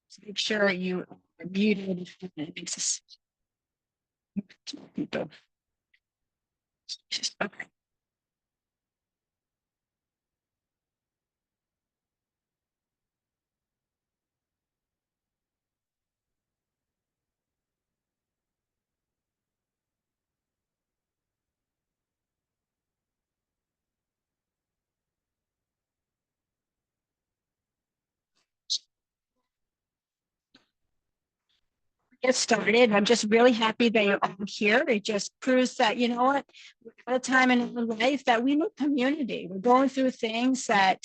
So make sure you are muted. It makes us okay. Get started. I'm just really happy that you're all here. It just proves that, you know what, we're at a time in our life that we need community. We're going through things that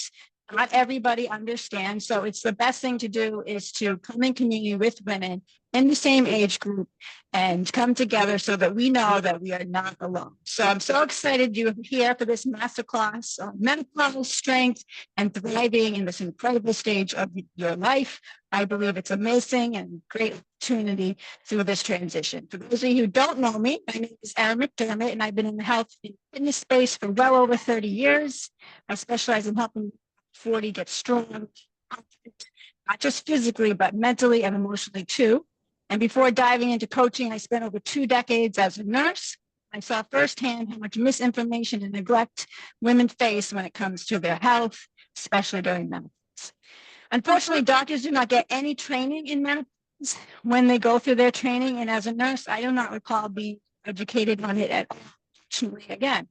not everybody understands. So it's the best thing to do is to come in community with women in the same age group and come together so that we know that we are not alone. So I'm so excited you're here for this masterclass on menopause, strength, and thriving in this incredible stage of your life. I believe it's amazing and great opportunity through this transition. For those of you who don't know me, my name is Erin McDermott, and I've been in the health and fitness space for well over 30 years. I specialize in helping 40 get strong, not just physically, but mentally and emotionally too. And before diving into coaching, I spent over 2 decades as a nurse. I saw firsthand how much misinformation and neglect women face when it comes to their health, especially during menopause. Unfortunately, doctors do not get any training in menopause when they go through their training. And as a nurse, I do not recall being educated on it at all. Fortunately, again,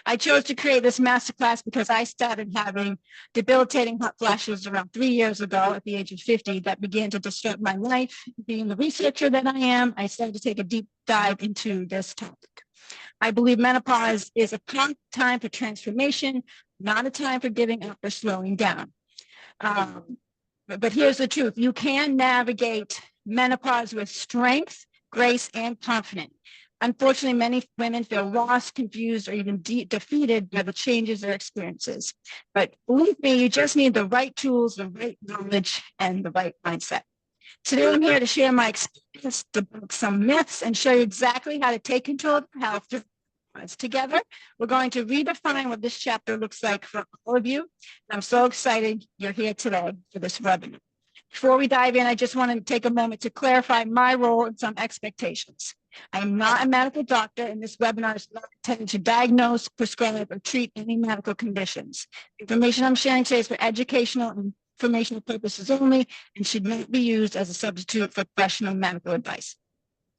I chose to create this masterclass because I started having debilitating hot flashes around 3 years ago at the age of 50 that began to disrupt my life. Being the researcher that I am, I started to take a deep dive into this topic. I believe menopause is a time for transformation, not a time for giving up or slowing down. But here's the truth. You can navigate menopause with strength, grace, and confidence. Unfortunately, many women feel lost, confused, or even defeated by the changes they're experiences. But believe me, you just need the right tools, the right knowledge, and the right mindset. Today, I'm here to share my experience, debunk some myths, and show you exactly how to take control of your health. Together, we're going to redefine what this chapter looks like for all of you. I'm so excited you're here today for this webinar. Before we dive in, I just want to take a moment to clarify my role and some expectations. I am not a medical doctor, and this webinar is not intended to diagnose, prescribe, or treat any medical conditions. The information I'm sharing today is for educational and informational purposes only and should not be used as a substitute for professional medical advice.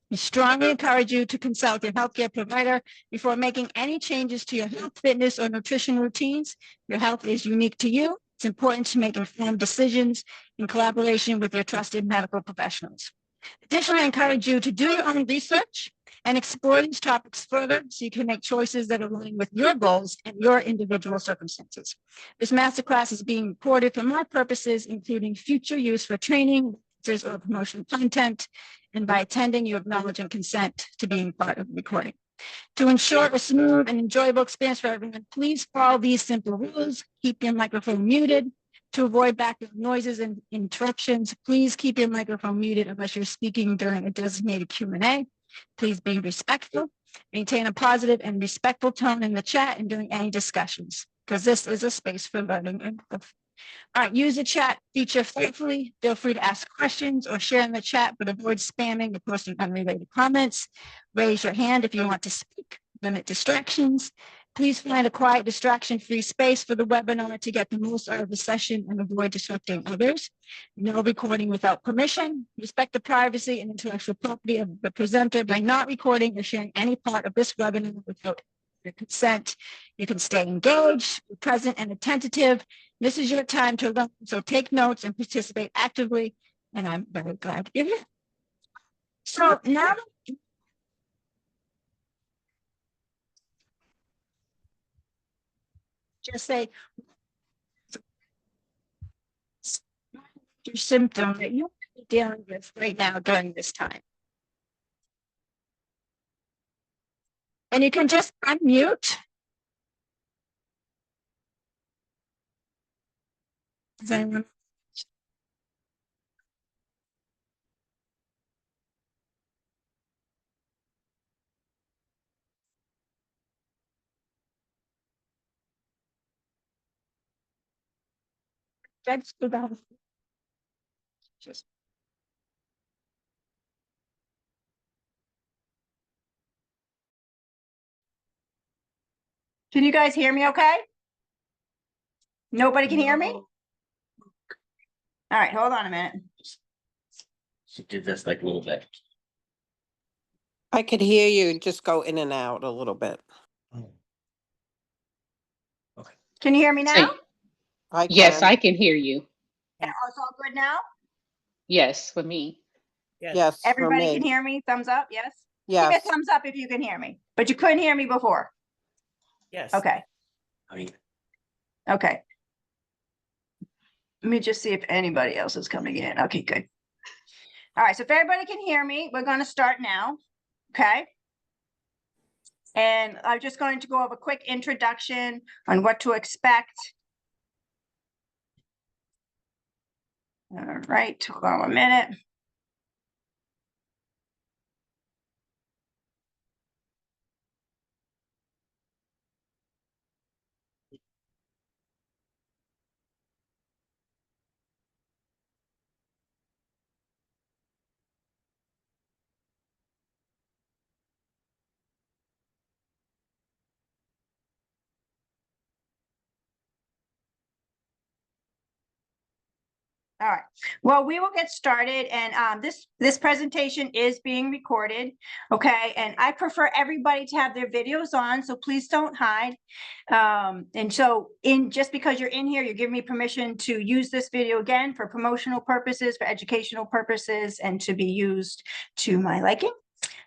We strongly encourage you to consult your healthcare provider before making any changes to your health, fitness, or nutrition routines. Your health is unique to you. It's important to make informed decisions in collaboration with your trusted medical professionals. Additionally, I encourage you to do your own research and explore these topics further so you can make choices that align with your goals and your individual circumstances. This masterclass is being recorded for my purposes, including future use for training, or promotional content, and by attending, you acknowledge and consent to being part of the recording. To ensure a smooth and enjoyable experience for everyone, please follow these simple rules. Keep your microphone muted. To avoid background noises and interruptions, please keep your microphone muted unless you're speaking during a designated Q&A. Please be respectful. Maintain a positive and respectful tone in the chat and during any discussions, because this is a space for learning and growth. All right, use the chat feature faithfully. Feel free to ask questions or share in the chat, but avoid spamming or posting unrelated comments. Raise your hand if you want to speak. Limit distractions. Please find a quiet, distraction-free space for the webinar to get the most out of the session and avoid disrupting others. No recording without permission. Respect the privacy and intellectual property of the presenter by not recording or sharing any part of this webinar without your consent. You can stay engaged, be present, and attentive. This is your time to learn, so take notes and participate actively, and I'm very glad you're here. So now, just say your symptom that you're dealing with right now during this time. And you can just unmute. Does anyone? That's about just Can you guys hear me okay? Nobody can hear me? All right, hold on a minute. She did this like a little bit. I could hear you just go in and out a little bit. Okay. Can you hear me now? Yes, I can hear you. Yeah, it's all good now? Yes, for me. Yes, for Everybody me. can hear me? Thumbs up, yes? Give me a Yes. thumbs up if you can hear me, but you couldn't hear me before. Yes. Okay, I mean, okay. Let me just see if anybody else is coming in. Okay, good. All right, so if everybody can hear me, we're going to start now, okay? And I'm just going to go over a quick introduction on what to expect. All right, hold on 1 minute. All right, well, we will get started, and this presentation is being recorded, okay? And I prefer everybody to have their videos on, so please don't hide. And so just because you're in here, you're giving me permission to use this video again for promotional purposes, for educational purposes, and to be used to my liking.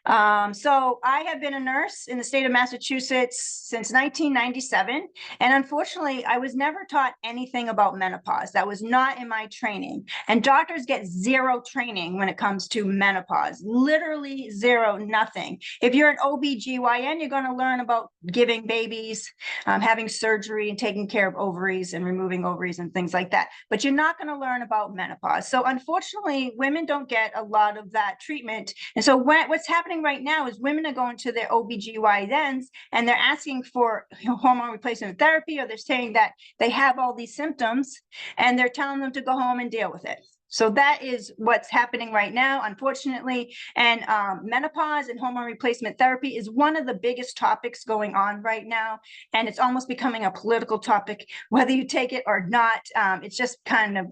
So I have been a nurse in the state of Massachusetts since 1997. And unfortunately, I was never taught anything about menopause. That was not in my training. And doctors get zero training when it comes to menopause, literally zero, nothing. If you're an OB/GYN, you're going to learn about giving babies, having surgery and taking care of ovaries and removing ovaries and things like that. But you're not going to learn about menopause. So unfortunately, women don't get a lot of that treatment. And so what's happening right now is women are going to their OB/GYNs and they're asking for hormone replacement therapy, or they're saying that they have all these symptoms and they're telling them to go home and deal with it. So that is what's happening right now, unfortunately. And menopause and hormone replacement therapy is one of the biggest topics going on right now. And it's almost becoming a political topic, whether you take it or not. It's just kind of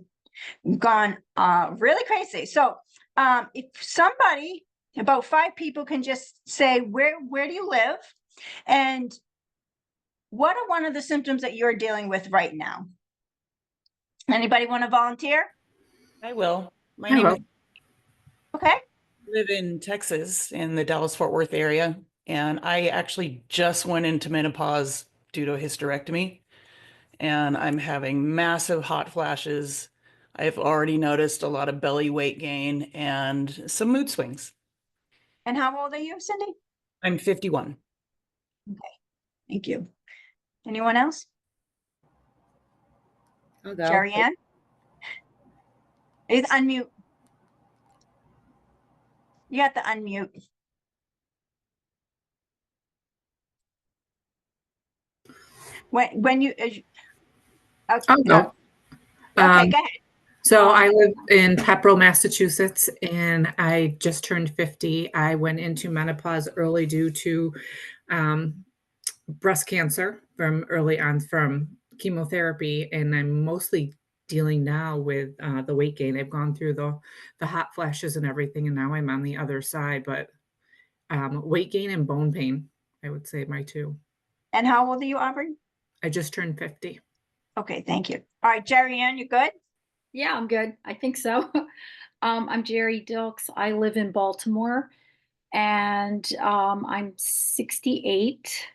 gone really crazy. So if somebody, about 5 people, can just say, where do you live? And what are one of the symptoms that you're dealing with right now? Anybody want to volunteer? I will. My name is. Okay. I live in Texas in the Dallas-Fort Worth area, and I actually just went into menopause due to a hysterectomy, and I'm having massive hot flashes. I've already noticed a lot of belly weight gain and some mood swings. And how old are you, Cindy? I'm 51. Okay, thank you. Anyone else? I'll go. Jerry Ann? Is unmute. You got the unmute. When you okay, I'll go. okay, go ahead. So I live in Pepperell, Massachusetts, and I just turned 50. I went into menopause early due to breast cancer from early on from chemotherapy, and I'm mostly dealing now with the weight gain. I've gone through the hot flashes and everything, and now I'm on the other side. But weight gain and bone pain, I would say, my two. And how old are you, Aubrey? I just turned 50. Okay, thank you. All right, Jerry Ann, you good? Yeah, I'm good. I think so. I'm Jerry Dilks. I live in Baltimore, and I'm 68.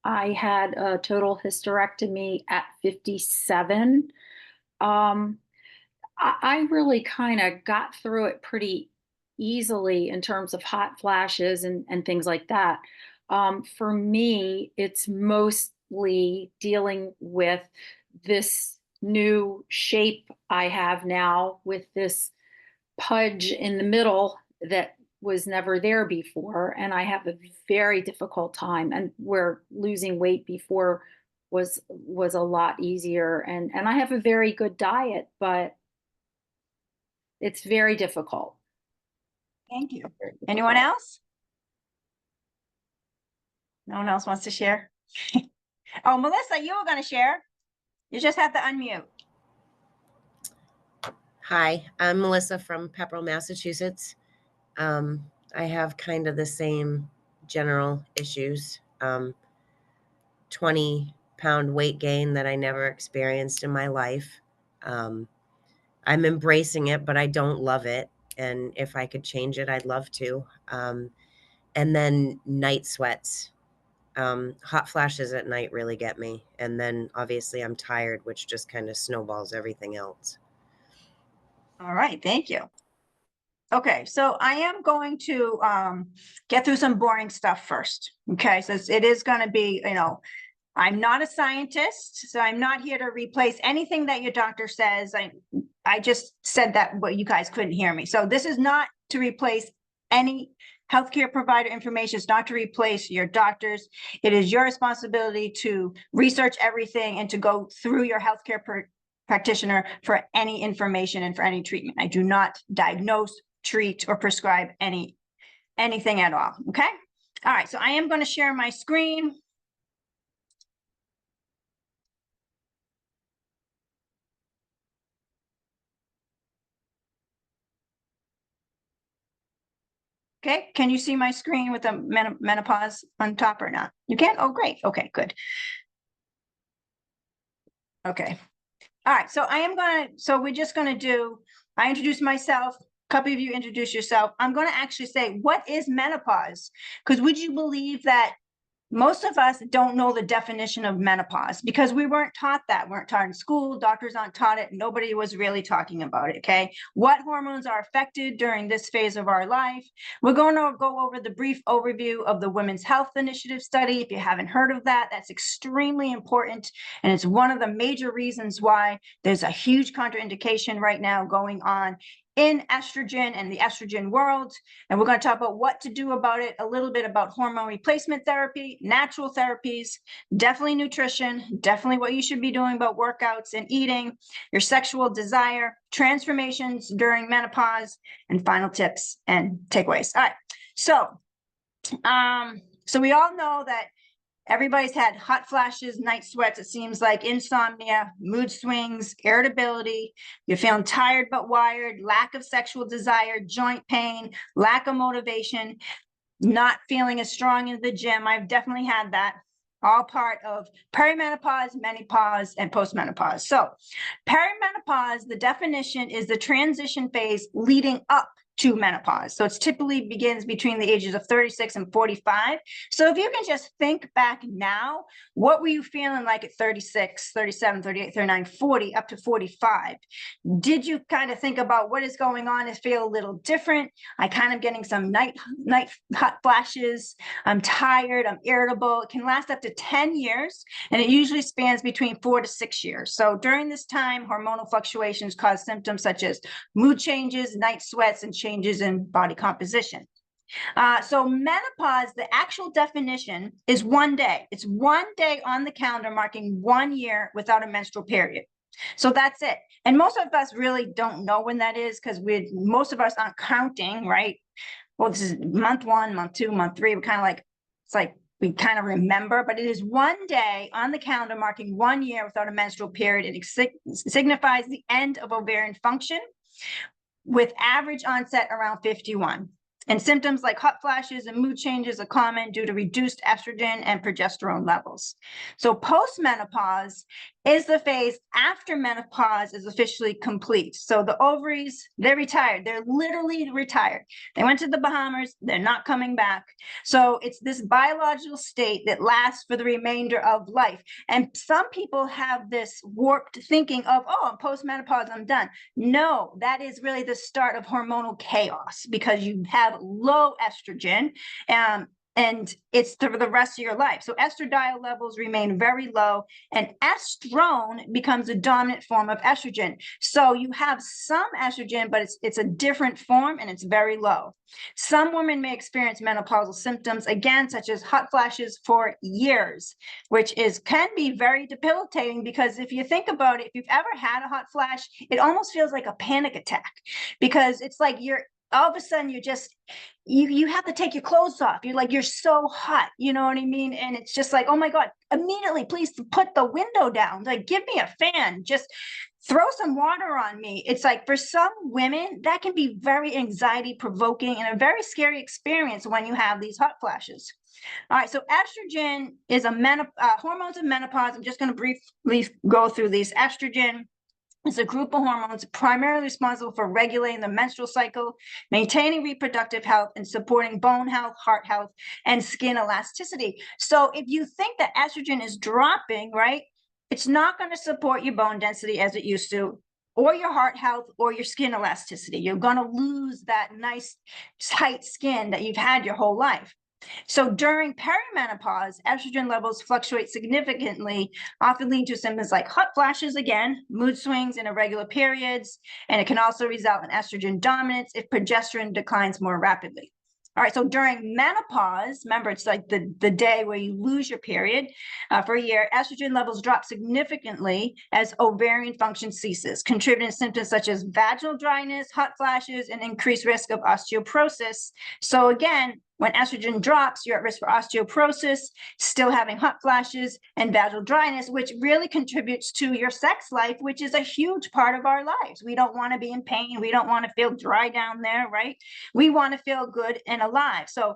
I had a total hysterectomy at 57. I really kind of got through it pretty easily in terms of hot flashes and things like that. For me, it's mostly dealing with this new shape I have now with this pudge in the middle that was never there before. And I have a very difficult time, and where losing weight before was a lot easier. And I have a very good diet, but it's very difficult. Thank you. Anyone else? No one else wants to share? Oh, Melissa, you were going to share. You just have to unmute. Hi, I'm Melissa from Pepperell, Massachusetts. I have kind of the same general issues. 20-pound weight gain that I never experienced in my life. I'm embracing it, but I don't love it. And if I could change it, I'd love to. And then night sweats. Hot flashes at night really get me. And then obviously I'm tired, which just kind of snowballs everything else. All right, thank you. Okay, so I am going to get through some boring stuff first. Okay, so it is going to be, I'm not a scientist, so I'm not here to replace anything that your doctor says. I just said that, but you guys couldn't hear me. So this is not to replace any healthcare provider information. It's not to replace your doctors. It is your responsibility to research everything and to go through your healthcare practitioner for any information and for any treatment. I do not diagnose, treat, or prescribe anything at all. Okay. All right. So I am going to share my screen. Okay, can you see my screen with the menopause on top or not? You can? Oh, great. Okay, good. Okay. All right, so we're just gonna do, I introduce myself, a couple of you introduce yourself. I'm gonna actually say, what is menopause? Because would you believe that most of us don't know the definition of menopause because we weren't taught that. We weren't taught in school. Doctors aren't taught it. Nobody was really talking about it. Okay. What hormones are affected during this phase of our life? We're going to go over the brief overview of the Women's Health Initiative study. If you haven't heard of that, that's extremely important. And it's one of the major reasons why there's a huge contraindication right now going on in estrogen and the estrogen world. And we're going to talk about what to do about it, a little bit about hormone replacement therapy, natural therapies, definitely nutrition, definitely what you should be doing about workouts and eating, your sexual desire, transformations during menopause, and final tips and takeaways. All right. So we all know that everybody's had hot flashes, night sweats, it seems like, insomnia, mood swings, irritability, you're feeling tired but wired, lack of sexual desire, joint pain, lack of motivation, not feeling as strong in the gym. I've definitely had that. All part of perimenopause, menopause, and postmenopause. So perimenopause, the definition is the transition phase leading up to menopause. So it's typically begins between the ages of 36 and 45. So if you can just think back now, what were you feeling like at 36, 37, 38, 39, 40, up to 45? Did you kind of think about what is going on and feel a little different? I kind of getting some night hot flashes. I'm tired, I'm irritable. It can last up to 10 years, and it usually spans between 4 to 6 years. So during this time, hormonal fluctuations cause symptoms such as mood changes, night sweats, and changes in body composition. So menopause, the actual definition is 1 day. It's 1 day on the calendar marking 1 year without a menstrual period. So that's it. And most of us really don't know when that is because most of us aren't counting, right? Well, this is month 1, month 2, month 3. We're kind of like, it's like we kind of remember, but it is 1 day on the calendar marking 1 year without a menstrual period. It signifies the end of ovarian function with average onset around 51. And symptoms like hot flashes and mood changes are common due to reduced estrogen and progesterone levels. So postmenopause is the phase after menopause is officially complete. So the ovaries, they're retired. They're literally retired. They went to the Bahamas. They're not coming back. So it's this biological state that lasts for the remainder of life. And some people have this warped thinking of, oh, I'm postmenopause, I'm done. No, that is really the start of hormonal chaos because you have low estrogen and it's for the rest of your life. So estradiol levels remain very low and estrone becomes a dominant form of estrogen. So you have some estrogen, but it's a different form and it's very low. Some women may experience menopausal symptoms, again, such as hot flashes for years, which can be very debilitating because if you think about it, if you've ever had a hot flash, it almost feels like a panic attack because it's like you're all of a sudden you're just, you have to take your clothes off. You're like, you're so hot, you know what I mean? And it's just like, oh my God, immediately, please put the window down. Like, give me a fan, just throw some water on me. It's like, for some women, that can be very anxiety provoking and a very scary experience when you have these hot flashes. All right, so estrogen is hormones of menopause. I'm just going to briefly go through these. Estrogen is a group of hormones primarily responsible for regulating the menstrual cycle, maintaining reproductive health, and supporting bone health, heart health, and skin elasticity. So if you think that estrogen is dropping, right, it's not going to support your bone density as it used to, or your heart health, or your skin elasticity. You're going to lose that nice tight skin that you've had your whole life. So during perimenopause, estrogen levels fluctuate significantly, often leading to symptoms like hot flashes again, mood swings and irregular periods, and it can also result in estrogen dominance if progesterone declines more rapidly. All right, so during menopause, remember, it's like the day where you lose your period for a year, estrogen levels drop significantly as ovarian function ceases, contributing to symptoms such as vaginal dryness, hot flashes, and increased risk of osteoporosis. So again, when estrogen drops, you're at risk for osteoporosis, still having hot flashes, and vaginal dryness, which really contributes to your sex life, which is a huge part of our lives. We don't want to be in pain. We don't want to feel dry down there, right? We want to feel good and alive. So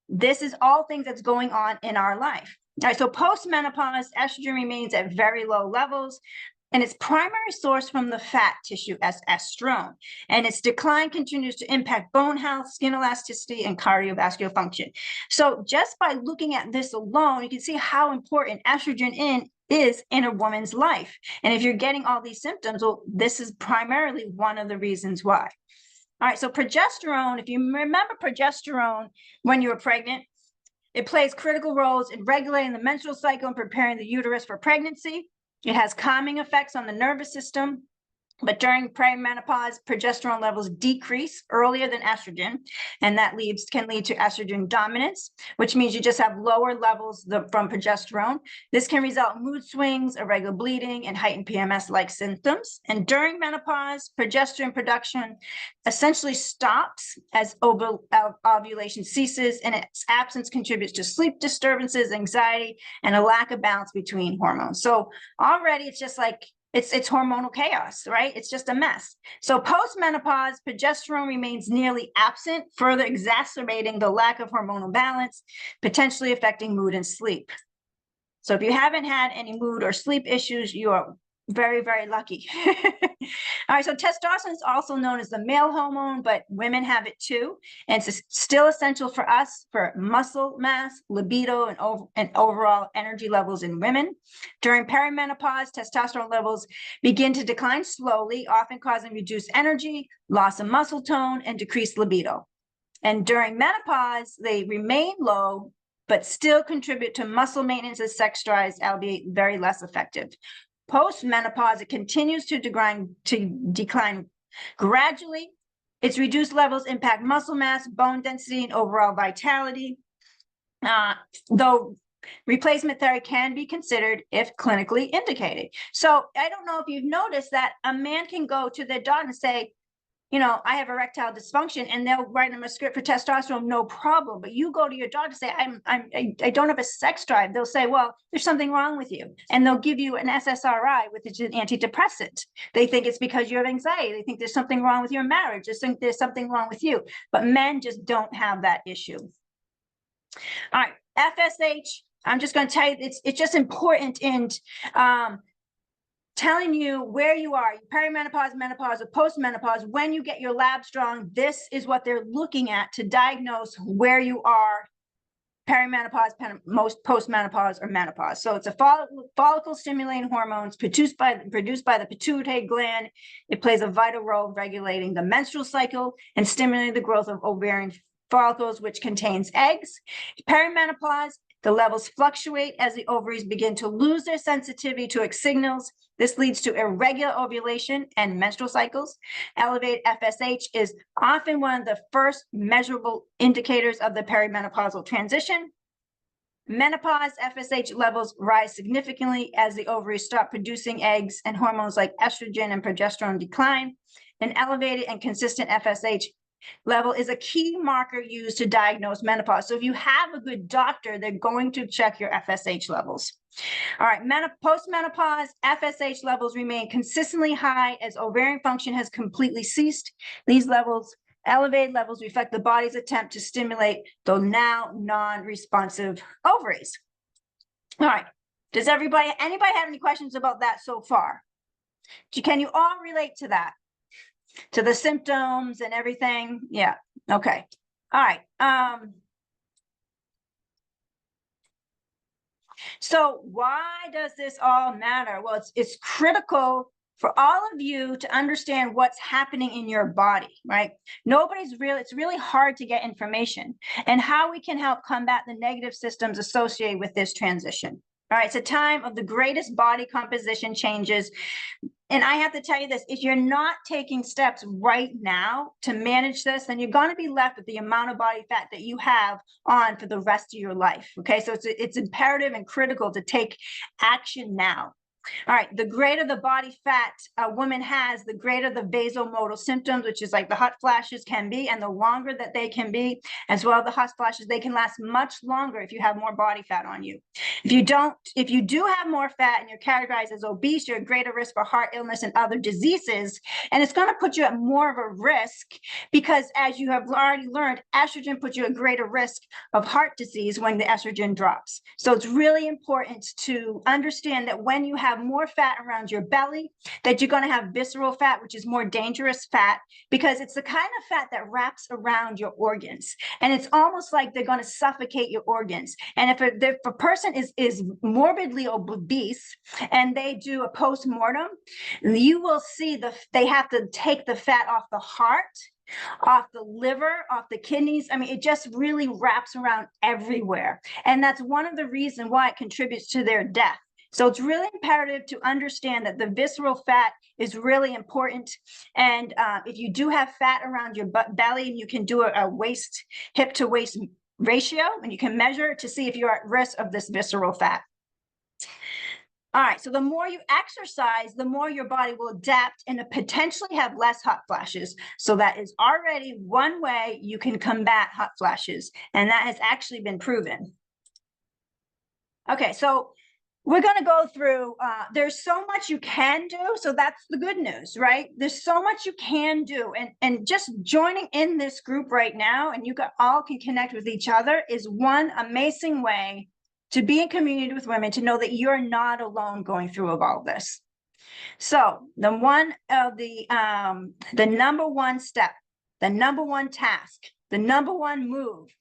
this is all things that's going on in our life. All right, so post-menopause, estrogen remains at very low levels, and its primary source from the fat tissue as estrone. And its decline continues to impact bone health, skin elasticity, and cardiovascular function. So just by looking at this alone, you can see how important estrogen is in a woman's life. And if you're getting all these symptoms, well, this is primarily one of the reasons why. All right, so progesterone, if you remember progesterone when you were pregnant, it plays critical roles in regulating the menstrual cycle and preparing the uterus for pregnancy. It has calming effects on the nervous system, but during perimenopause, progesterone levels decrease earlier than estrogen, and that can lead to estrogen dominance, which means you just have lower levels from progesterone. This can result in mood swings, irregular bleeding, and heightened PMS-like symptoms. And during menopause, progesterone production essentially stops as ovulation ceases, and its absence contributes to sleep disturbances, anxiety, and a lack of balance between hormones. So already it's just like, it's hormonal chaos, right? It's just a mess. So post-menopause, progesterone remains nearly absent, further exacerbating the lack of hormonal balance, potentially affecting mood and sleep. So if you haven't had any mood or sleep issues, you are very, very lucky. All right, so testosterone is also known as the male hormone, but women have it too. And it's still essential for us for muscle mass, libido, and overall energy levels in women. During perimenopause, testosterone levels begin to decline slowly, often causing reduced energy, loss of muscle tone, and decreased libido. And during menopause, they remain low, but still contribute to muscle maintenance as sex drives, albeit very less effective. Post-menopause, it continues to decline gradually. Its reduced levels impact muscle mass, bone density, and overall vitality. Though replacement therapy can be considered if clinically indicated. So I don't know if you've noticed that a man can go to their doctor and say, you know, I have erectile dysfunction, and they'll write them a script for testosterone, no problem. But you go to your doctor and say, I don't have a sex drive. They'll say, well, there's something wrong with you. And they'll give you an SSRI, which is an antidepressant. They think it's because you have anxiety. They think there's something wrong with your marriage. They think there's something wrong with you. But men just don't have that issue. All right, FSH, I'm just going to tell you, it's just important in telling you where you are, perimenopause, menopause, or postmenopause. When you get your labs drawn, this is what they're looking at to diagnose where you are, perimenopause, postmenopause, or menopause. So it's a follicle stimulating hormones produced by the pituitary gland. It plays a vital role regulating the menstrual cycle and stimulating the growth of ovarian follicles, which contains eggs. Perimenopause, the levels fluctuate as the ovaries begin to lose their sensitivity to X signals. This leads to irregular ovulation and menstrual cycles. Elevated FSH is often one of the first measurable indicators of the perimenopausal transition. Menopause FSH levels rise significantly as the ovaries stop producing eggs, and hormones like estrogen and progesterone decline. An elevated and consistent FSH level is a key marker used to diagnose menopause. So if you have a good doctor, they're going to check your FSH levels. All right, post-menopause, FSH levels remain consistently high as ovarian function has completely ceased. These levels, elevated levels, reflect the body's attempt to stimulate the now non-responsive ovaries. All right, does anybody have any questions about that so far? Can you all relate to that? To the symptoms and everything? Yeah, okay. All right. So why does this all matter? Well, it's critical for all of you to understand what's happening in your body, right? It's really hard to get information and how we can help combat the negative systems associated with this transition. All right, it's a time of the greatest body composition changes. And I have to tell you this, if you're not taking steps right now to manage this, then you're going to be left with the amount of body fat that you have on for the rest of your life. Okay, so it's imperative and critical to take action now. All right, the greater the body fat a woman has, the greater the vasomotor symptoms, which is like the hot flashes can be, and the longer that they can be, as well as the hot flashes, they can last much longer if you have more body fat on you. If you do have more fat and you're categorized as obese, you're at greater risk for heart illness and other diseases, and it's going to put you at more of a risk because, as you have already learned, estrogen puts you at greater risk of heart disease when the estrogen drops. So it's really important to understand that when you have more fat around your belly, that you're going to have visceral fat, which is more dangerous fat, because it's the kind of fat that wraps around your organs. And it's almost like they're going to suffocate your organs. And if a person is morbidly obese and they do a post-mortem, you will see they have to take the fat off the heart, off the liver, off the kidneys. I mean, it just really wraps around everywhere. And that's one of the reasons why it contributes to their death. So it's really imperative to understand that the visceral fat is really important. And if you do have fat around your belly, and you can do a hip to waist ratio, and you can measure to see if you're at risk of this visceral fat. All right, so the more you exercise, the more your body will adapt and potentially have less hot flashes. So that is already one way you can combat hot flashes, and that has actually been proven. Okay, so we're going to go through, there's so much you can do. So that's the good news, right? There's so much you can do. And just joining in this group right now, and you all can connect with each other, is one amazing way to be in community with women, to know that you're not alone going through all this. So the number one step, the number one task, the number one move,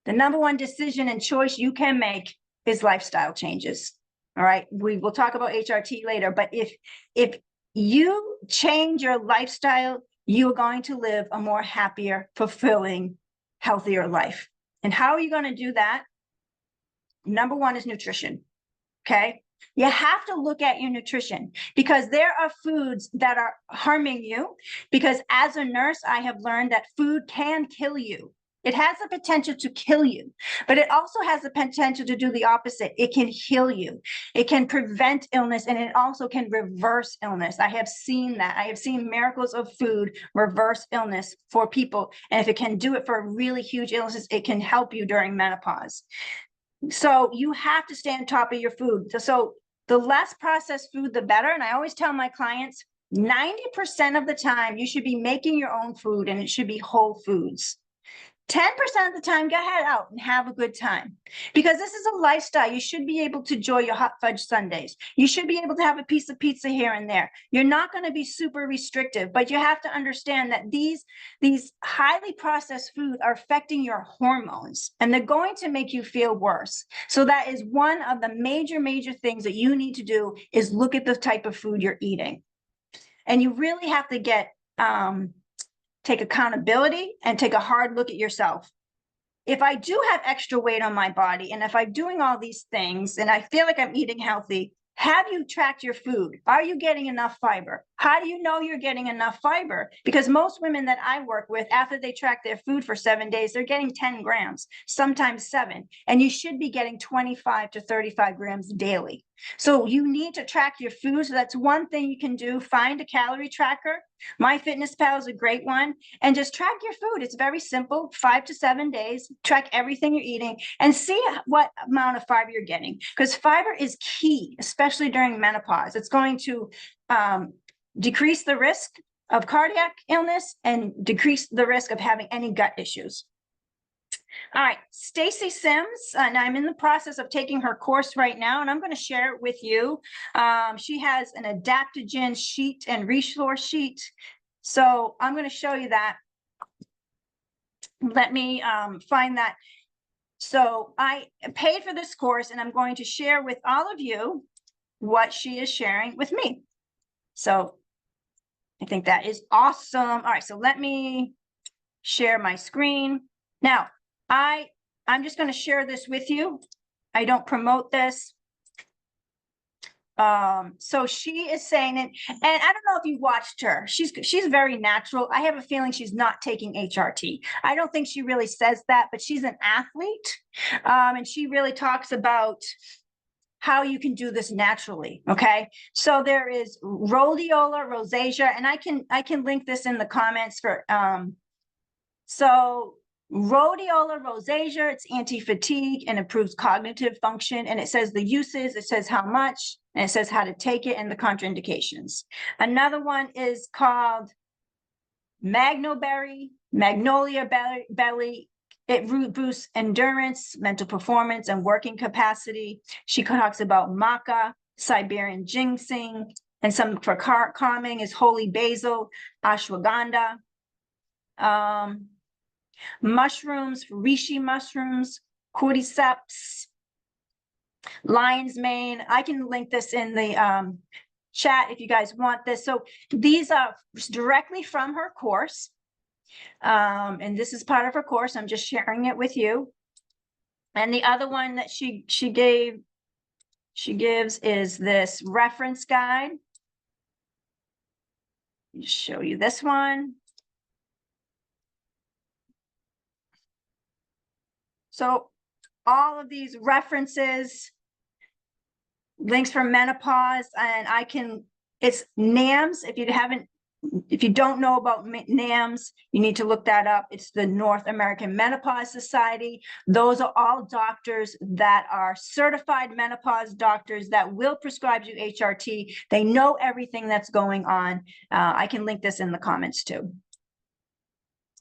the number one decision and choice you can make is lifestyle changes. All right, we will talk about HRT later, but if you change your lifestyle, you are going to live a more happier, fulfilling, healthier life. And how are you going to do that? Number one is nutrition. Okay, you have to look at your nutrition, because there are foods that are harming you. Because as a nurse, I have learned that food can kill you. It has the potential to kill you, but it also has the potential to do the opposite. It can heal you. It can prevent illness, and it also can reverse illness. I have seen that. I have seen miracles of food reverse illness for people. And if it can do it for really huge illnesses, it can help you during menopause. So you have to stay on top of your food. So the less processed food, the better. And I always tell my clients, 90% of the time, you should be making your own food, and it should be whole foods. 10% of the time, go ahead out and have a good time, because this is a lifestyle. You should be able to enjoy your hot fudge sundaes. You should be able to have a piece of pizza here and there. You're not going to be super restrictive, but you have to understand that these highly processed foods are affecting your hormones, and they're going to make you feel worse. So that is one of the major things that you need to do, is look at the type of food you're eating. And you really have to take accountability and take a hard look at yourself. If I do have extra weight on my body, and if I'm doing all these things and I feel like I'm eating healthy, have you tracked your food? Are you getting enough fiber? How do you know you're getting enough fiber? Because most women that I work with, after they track their food for 7 days, they're getting 10 grams, sometimes 7. And you should be getting 25 to 35 grams daily. So you need to track your food. So that's one thing you can do. Find a calorie tracker. MyFitnessPal is a great one. And just track your food. It's very simple, 5 to 7 days. Track everything you're eating and see what amount of fiber you're getting. Because fiber is key, especially during menopause. It's going to decrease the risk of cardiac illness and decrease the risk of having any gut issues. All right, Stacy Sims, and I'm in the process of taking her course right now, and I'm going to share it with you. She has an adaptogen sheet and resource sheet. So I'm going to show you that. Let me find that. So I paid for this course, and I'm going to share with all of you what she is sharing with me. So I think that is awesome. All right, so let me share my screen. Now, I'm just going to share this with you. I don't promote this. So she is saying it, and I don't know if you watched her. She's very natural. I have a feeling she's not taking HRT. I don't think she really says that, but she's an athlete. And she really talks about how you can do this naturally. Okay. So there is rhodiola rosacea, and I can link this in the comments for, so rhodiola rosacea, it's anti-fatigue and improves cognitive function. And it says the uses, it says how much, and it says how to take it and the contraindications. Another one is called magnolia belly. It boosts endurance, mental performance, and working capacity. She talks about maca, Siberian ginseng, and some for calming is holy basil, ashwagandha. Mushrooms, reishi mushrooms, cordyceps, lion's mane. I can link this in the chat if you guys want this. So these are directly from her course. And this is part of her course. I'm just sharing it with you. And the other one that she gives is this reference guide. Let me show you this one. So all of these references, links for menopause, and it's NAMS. If you don't know about NAMS, you need to look that up. It's the North American Menopause Society. Those are all doctors that are certified menopause doctors that will prescribe you HRT. They know everything that's going on. I can link this in the comments too.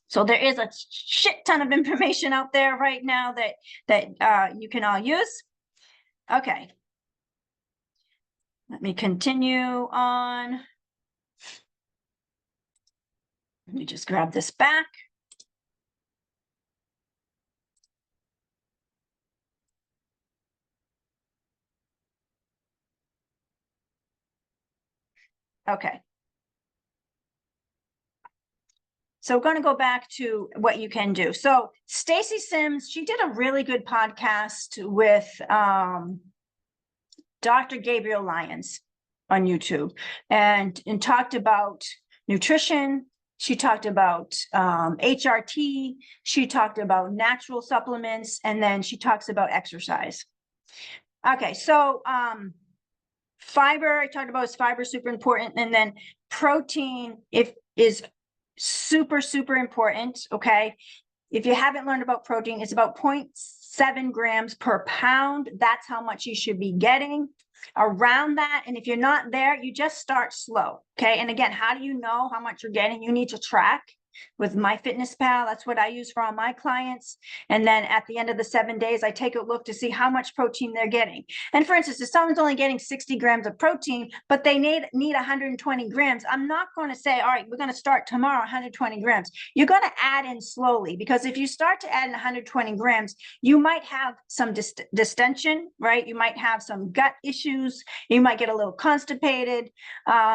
So there is a shit ton of information out there right now that you can all use. Okay. Let me continue on. Let me just grab this back. Okay. So we're going to go back to what you can do. So Stacy Sims, she did a really good podcast with Dr. Gabriel Lyons on YouTube and talked about nutrition. She talked about HRT. She talked about natural supplements, and then she talks about exercise. Okay, so fiber, I talked about is fiber super important, and then protein is super, super important, okay? If you haven't learned about protein, it's about 0.7 grams per pound. That's how much you should be getting around that. And if you're not there, you just start slow, okay? And again, how do you know how much you're getting? You need to track with MyFitnessPal. That's what I use for all my clients. And then at the end of the 7 days, I take a look to see how much protein they're getting. And for instance, if someone's only getting 60 grams of protein, but they need 120 grams, I'm not going to say, all right, we're going to start tomorrow 120 grams. You're going to add in slowly, because if you start to add in 120 grams, you might have some distension, right? You might have some gut issues. You might get a little constipated.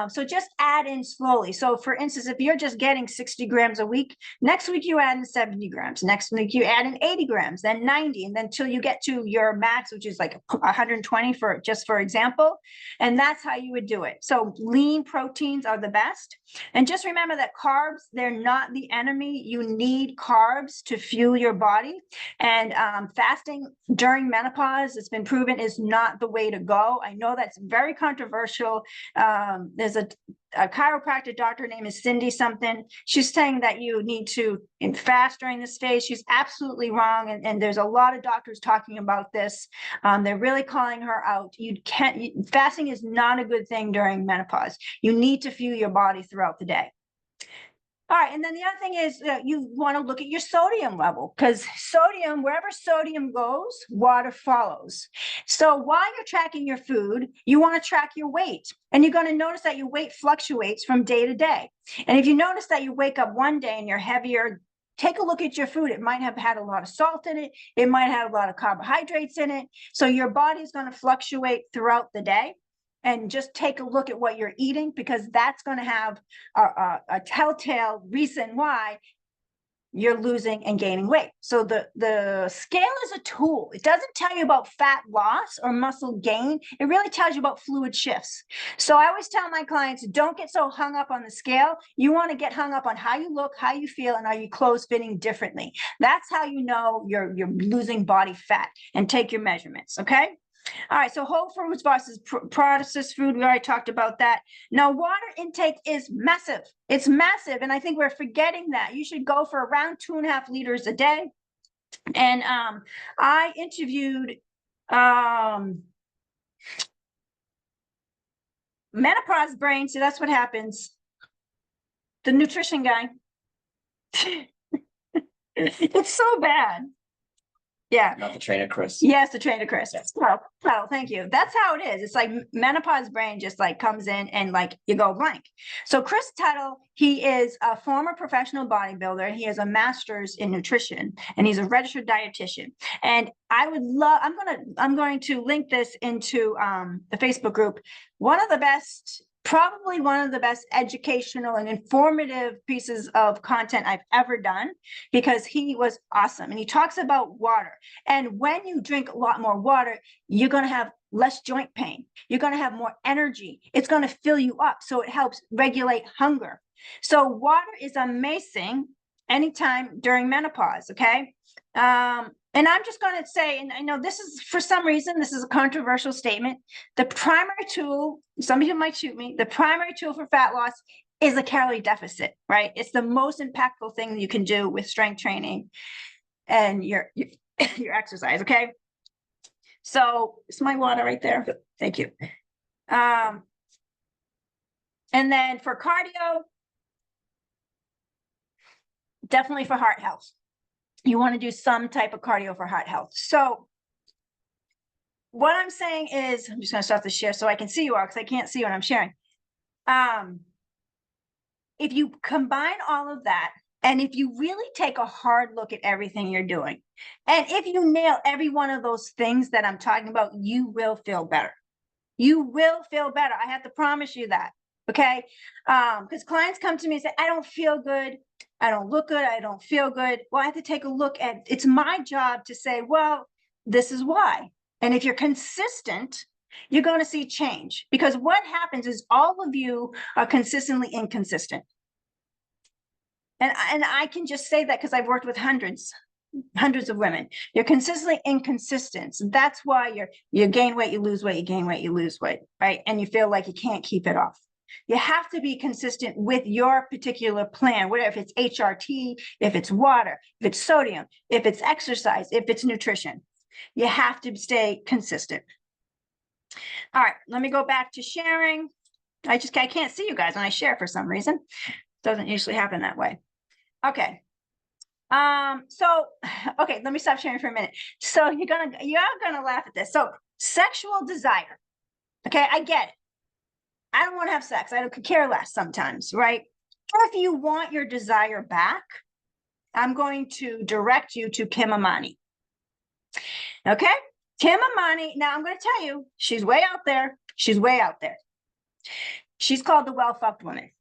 So just add in slowly. So for instance, if you're just getting 60 grams a week, next week you add in 70 grams, next week you add in 80 grams, then 90, and then till you get to your max, which is like 120 for example. And that's how you would do it. So lean proteins are the best. And just remember that carbs, they're not the enemy. You need carbs to fuel your body. And fasting during menopause, it's been proven, is not the way to go. I know that's very controversial. There's a a chiropractic doctor named is Cindy something. She's saying that you need to fast during this phase. She's absolutely wrong. And there's a lot of doctors talking about this. They're really calling her out. Fasting is not a good thing during menopause. You need to fuel your body throughout the day. All right, and then the other thing is you want to look at your sodium level, because sodium, wherever sodium goes, water follows. So while you're tracking your food, you want to track your weight, and you're going to notice that your weight fluctuates from day to day. And if you notice that you wake up one day and you're heavier, take a look at your food. It might have had a lot of salt in it. It might have a lot of carbohydrates in it. So your body's going to fluctuate throughout the day. And just take a look at what you're eating, because that's going to have a telltale reason why you're losing and gaining weight. So the scale is a tool. It doesn't tell you about fat loss or muscle gain. It really tells you about fluid shifts. So I always tell my clients, don't get so hung up on the scale. You want to get hung up on how you look, how you feel, and are your clothes fitting differently. That's how you know you're losing body fat, and take your measurements, okay? All right, so whole foods versus processed food, we already talked about that. Now, water intake is massive. It's massive, and I think we're forgetting that. You should go for around 2.5 liters a day. And I interviewed Menopause Brain, so that's what happens. The nutrition guy. It's so bad. Yeah. Not the trainer, Chris. Yes, the trainer, Chris. Well, thank you. That's how it is. It's like Menopause Brain just like comes in and like you go blank. So Chris Tuttle, he is a former professional bodybuilder. He has a master's in nutrition, and he's a registered dietitian. And I would love, I'm going to link this into the Facebook group. Probably one of the best educational and informative pieces of content I've ever done, because he was awesome. And he talks about water. And when you drink a lot more water, you're going to have less joint pain. You're going to have more energy. It's going to fill you up. So it helps regulate hunger. So water is amazing anytime during menopause. Okay. And I'm just going to say, and I know this is, for some reason, this is a controversial statement. The primary tool, some of you might shoot me, the primary tool for fat loss is a calorie deficit, right? It's the most impactful thing you can do with strength training and your exercise, okay? So it's my water right there. Thank you. And then for cardio, definitely for heart health. You want to do some type of cardio for heart health. So what I'm saying is, I'm just going to start the share so I can see you all, because I can't see when I'm sharing. If you combine all of that, and if you really take a hard look at everything you're doing, and if you nail every one of those things that I'm talking about, you will feel better. You will feel better. I have to promise you that. Okay. Because clients come to me and say, I don't feel good. I don't look good. I don't feel good. Well, I have to take a look at, it's my job to say, well, this is why. And if you're consistent, you're going to see change, because what happens is all of you are consistently inconsistent. And I can just say that because I've worked with hundreds of women. You're consistently inconsistent. So that's why you gain weight, you lose weight, you gain weight, you lose weight, right? And you feel like you can't keep it off. You have to be consistent with your particular plan, whatever, if it's HRT, if it's water, if it's sodium, if it's exercise, if it's nutrition. You have to stay consistent. All right, let me go back to sharing. I can't see you guys when I share for some reason. Doesn't usually happen that way. Okay. Okay, let me stop sharing for a minute. So you are gonna laugh at this. So sexual desire. Okay, I get it. I don't want to have sex. I don't care less sometimes, right? If you want your desire back, I'm going to direct you to Kim Amani. Okay? Kim Amani, now I'm going to tell you, she's way out there. She's way out there. She's called the well-fucked woman.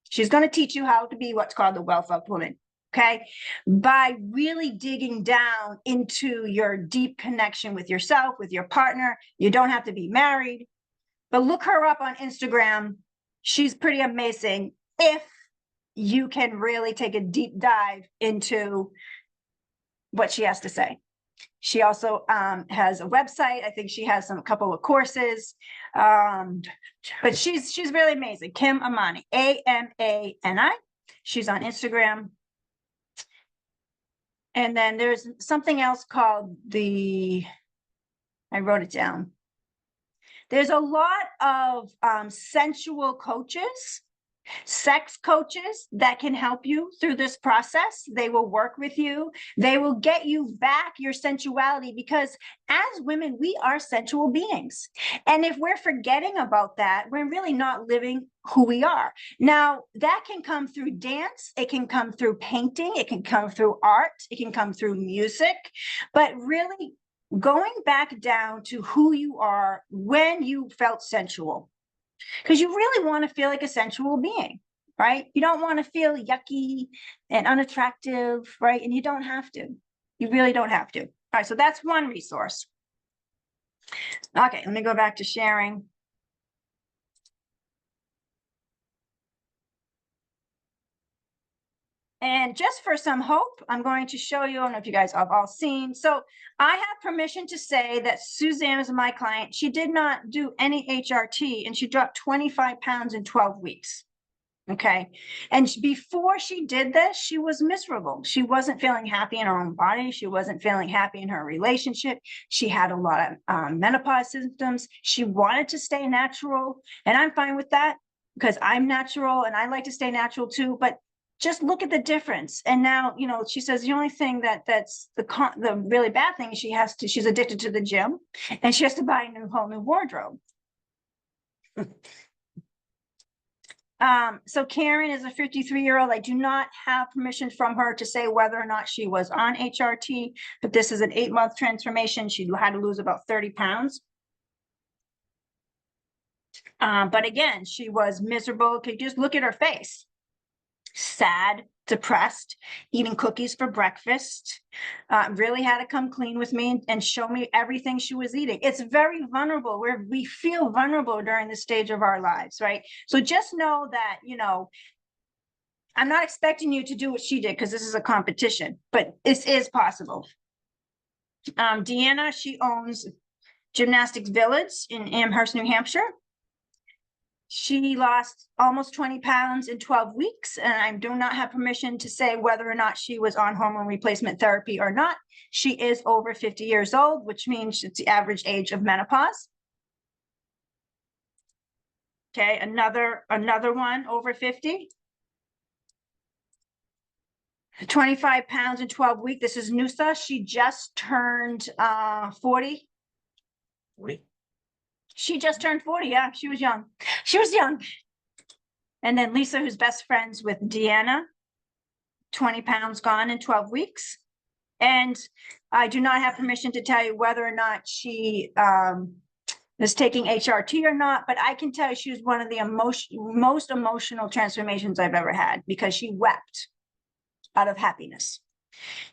She's going to teach you how to be what's called the well-fucked woman. Okay? By really digging down into your deep connection with yourself, with your partner. You don't have to be married. But look her up on Instagram. She's pretty amazing if you can really take a deep dive into what she has to say. She also has a website. I think she has a couple of courses. But she's really amazing. Kim Amani, Amani. She's on Instagram. And then there's something else called I wrote it down. There's a lot of sensual coaches, sex coaches that can help you through this process. They will work with you. They will get you back your sensuality, because as women, we are sensual beings. And if we're forgetting about that, we're really not living who we are. Now, that can come through dance. It can come through painting. It can come through art. It can come through music. But really going back down to who you are when you felt sensual. Because you really want to feel like a sensual being, right? You don't want to feel yucky and unattractive, right? And you don't have to. You really don't have to. All right, so that's one resource. Okay, let me go back to sharing. And just for some hope, I'm going to show you, I don't know if you guys have all seen. So I have permission to say that Suzanne is my client. She did not do any HRT and she dropped 25 pounds in 12 weeks. Okay. And before she did this, she was miserable. She wasn't feeling happy in her own body. She wasn't feeling happy in her relationship. She had a lot of menopause symptoms. She wanted to stay natural. And I'm fine with that because I'm natural and I like to stay natural too. But just look at the difference. And now, you know, she says the only thing that's the really bad thing is she's addicted to the gym and she has to buy a whole new wardrobe. So Karen is a 53-year-old. I do not have permission from her to say whether or not she was on HRT, but this is an 8-month transformation. She had to lose about 30 pounds. But again, she was miserable. Could you just look at her face? Sad, depressed, eating cookies for breakfast, really had to come clean with me and show me everything she was eating. It's very vulnerable, where we feel vulnerable during this stage of our lives, right? So just know that, you know, I'm not expecting you to do what she did because this is a competition, but this is possible. Deanna, she owns Gymnastics Village in Amherst, New Hampshire. She lost almost 20 pounds in 12 weeks, and I do not have permission to say whether or not she was on hormone replacement therapy or not. She is over 50 years old, which means it's the average age of menopause. Okay, another one over 50. 25 pounds in 12 weeks. This is Nusa. She just turned 40. 40? She just turned 40. Yeah, she was young. She was young. And then Lisa, who's best friends with Deanna, 20 pounds gone in 12 weeks. And I do not have permission to tell you whether or not she is taking HRT or not, but I can tell you she was one of the most emotional transformations I've ever had, because she wept out of happiness,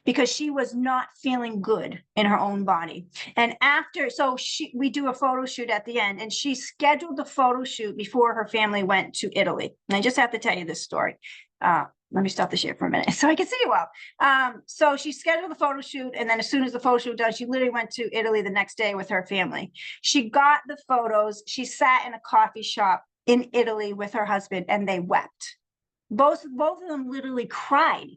because she was not feeling good in her own body. And after, so we do a photo shoot at the end, and she scheduled the photo shoot before her family went to Italy. And I just have to tell you this story. Let me stop the share for a minute so I can see you well. So she scheduled the photo shoot, and then as soon as the photo shoot done, she literally went to Italy the next day with her family. She got the photos. She sat in a coffee shop in Italy with her husband, and they wept. Both of them literally cried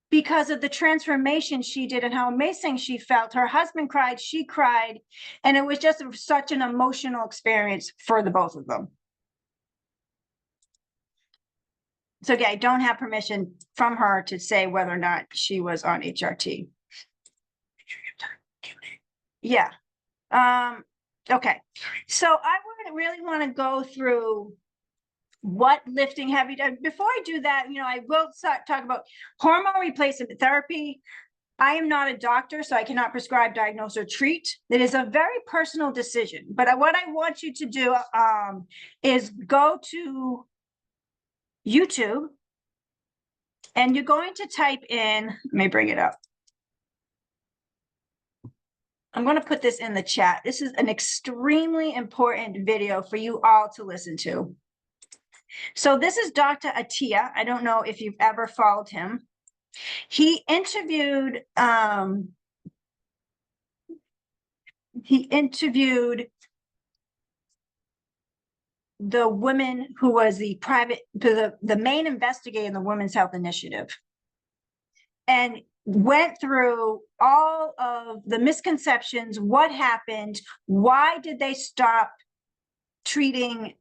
because of the transformation she did and how amazing she felt. Her husband cried, she cried, and it was just such an emotional experience for the both of them. So yeah, I don't have permission from her to say whether or not she was on HRT. Yeah. Okay. So I wouldn't really want to go through what lifting have you done. Before I do that, you know, I will talk about hormone replacement therapy. I am not a doctor, so I cannot prescribe, diagnose, or treat. It is a very personal decision. But what I want you to do is go to YouTube, and you're going to type in, let me bring it up. I'm going to put this in the chat. This is an extremely important video for you all to listen to. So this is Dr. Attia. I don't know if you've ever followed him. He interviewed he interviewed the woman who was the main investigator in the Women's Health Initiative, and went through all of the misconceptions, what happened, why did they stop treating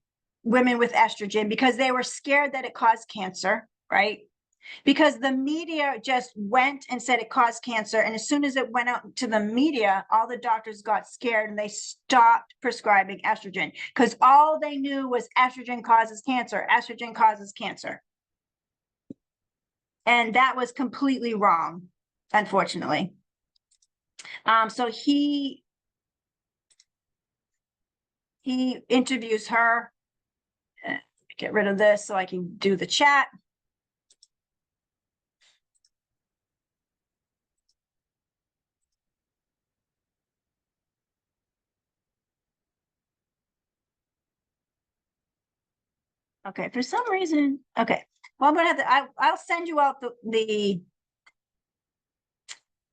women with estrogen? Because they were scared that it caused cancer, right? Because the media just went and said it caused cancer. And as soon as it went out to the media, all the doctors got scared and they stopped prescribing estrogen because all they knew was estrogen causes cancer. Estrogen causes cancer. And that was completely wrong, unfortunately. So he interviews her. Get rid of this so I can do the chat. Okay, for some reason, okay. Well, I'm gonna have to, I'll send you out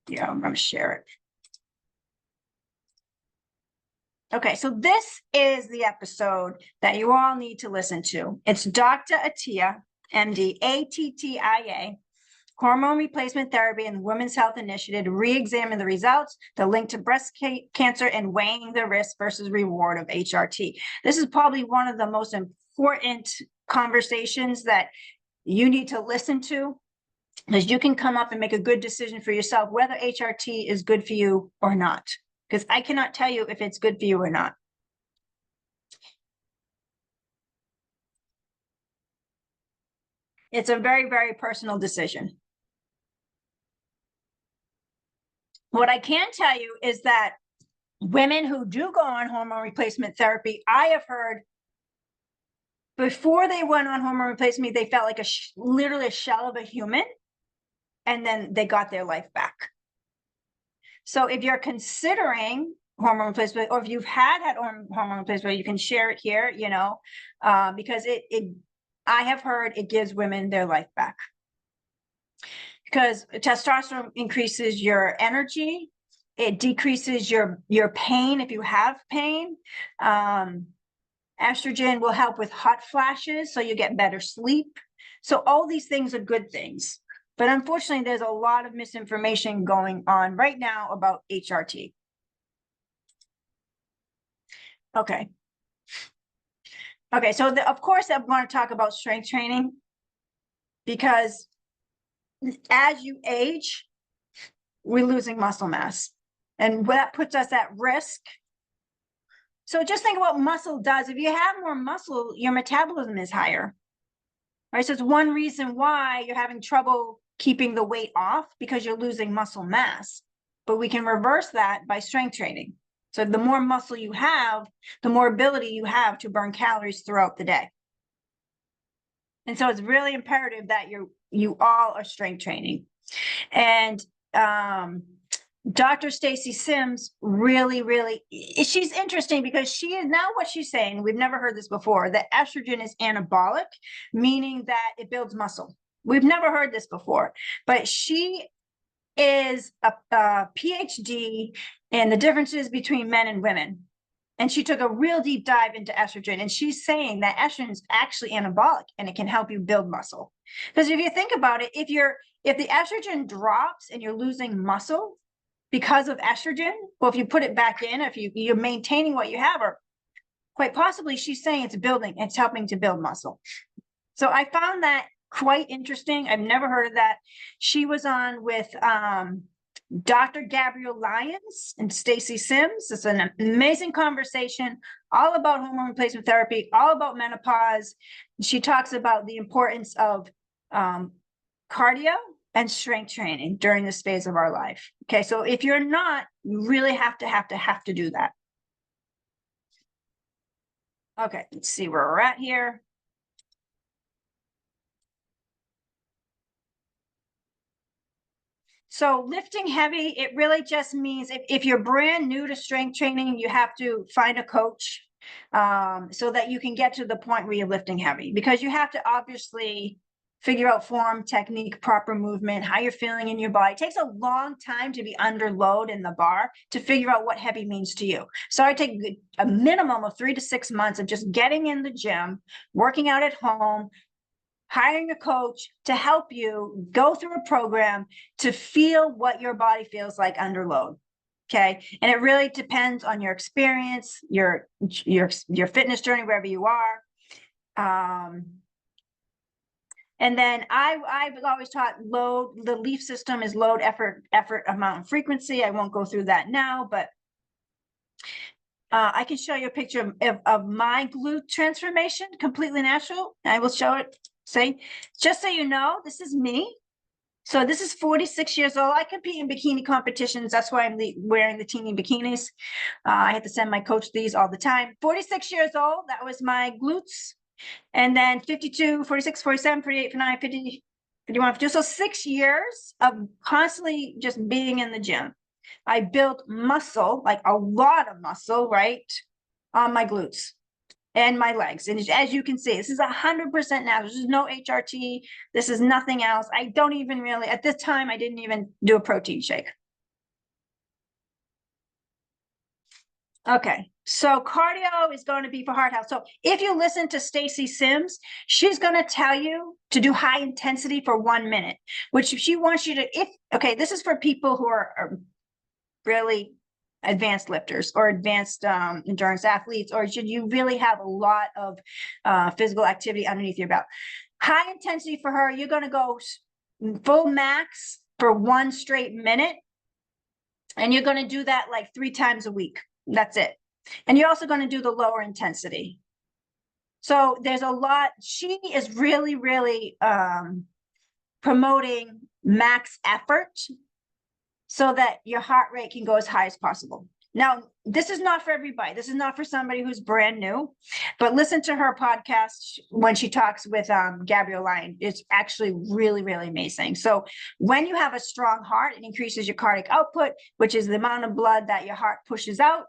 yeah, I'm gonna share it. Okay, so this is the episode that you all need to listen to. It's Dr. Attia, MD, ATTIA, Hormone Replacement Therapy and the Women's Health Initiative to re-examine the results, the link to breast cancer, and weighing the risk versus reward of HRT. This is probably one of the most important conversations that you need to listen to, because you can come up and make a good decision for yourself whether HRT is good for you or not, because I cannot tell you if it's good for you or not. It's a very, very personal decision. What I can tell you is that women who do go on hormone replacement therapy, I have heard before they went on hormone replacement, they felt like literally a shell of a human, and then they got their life back. So if you're considering hormone replacement, or if you've had hormone replacement, you can share it here, you know, because I have heard it gives women their life back. Because testosterone increases your energy, it decreases your pain if you have pain. Estrogen will help with hot flashes, so you get better sleep. So all these things are good things. But unfortunately, there's a lot of misinformation going on right now about HRT. Okay. Okay, so of course, I want to talk about strength training, because as you age, we're losing muscle mass, and that puts us at risk. So just think about what muscle does. If you have more muscle, your metabolism is higher, right? So it's one reason why you're having trouble keeping the weight off, because you're losing muscle mass. But we can reverse that by strength training. So the more muscle you have, the more ability you have to burn calories throughout the day. And so it's really imperative that you all are strength training. And Dr. Stacy Sims really, she's interesting, because she is now what she's saying, we've never heard this before, that estrogen is anabolic, meaning that it builds muscle. We've never heard this before, but she is a PhD in the differences between men and women. And she took a real deep dive into estrogen, and she's saying that estrogen is actually anabolic and it can help you build muscle. Because if you think about it, if the estrogen drops and you're losing muscle because of estrogen, well, if you put it back in, if you're maintaining what you have, or quite possibly she's saying it's helping to build muscle. So I found that quite interesting. I've never heard of that. She was on with Dr. Gabrielle Lyons and Stacy Sims. It's an amazing conversation, all about hormone replacement therapy, all about menopause. She talks about the importance of cardio and strength training during this phase of our life. Okay, so if you're not, you really have to do that. Okay, let's see where we're at here. So lifting heavy, it really just means if you're brand new to strength training, you have to find a coach so that you can get to the point where you're lifting heavy, because you have to obviously figure out form, technique, proper movement, how you're feeling in your body. It takes a long time to be under load in the bar to figure out what heavy means to you. So I take a minimum of 3 to 6 months of just getting in the gym, working out at home, hiring a coach to help you go through a program to feel what your body feels like under load. Okay. And it really depends on your experience, your fitness journey, wherever you are. And then I've always taught load, the LEAF system is load, effort, amount, and frequency. I won't go through that now, but I can show you a picture of my glute transformation, completely natural. I will show it. Say, just so you know, this is me. So this is 46 years old. I compete in bikini competitions. That's why I'm wearing the teeny bikinis. I have to send my coach these all the time. 46 years old. That was my glutes. And then 52, 46, 47, 48, 49, 50, 51, 52. So 6 years of constantly just being in the gym. I built muscle, like a lot of muscle, right, on my glutes and my legs. And as you can see, this is 100% natural. This is no HRT. This is nothing else. I don't even really, at this time, I didn't even do a protein shake. Okay, so cardio is going to be for heart health. So if you listen to Stacy Sims, she's going to tell you to do high intensity for 1 minute, which she wants you to, okay, this is for people who are really advanced lifters or advanced endurance athletes, or should you really have a lot of physical activity underneath your belt. High intensity for her, you're going to go full max for 1 straight minute. And you're going to do that like 3 times a week. That's it. And you're also going to do the lower intensity. So there's a lot. She is really, really promoting max effort so that your heart rate can go as high as possible. Now, this is not for everybody. This is not for somebody who's brand new, but listen to her podcast when she talks with Gabrielle Lyon. It's actually really, really amazing. So when you have a strong heart, it increases your cardiac output, which is the amount of blood that your heart pushes out.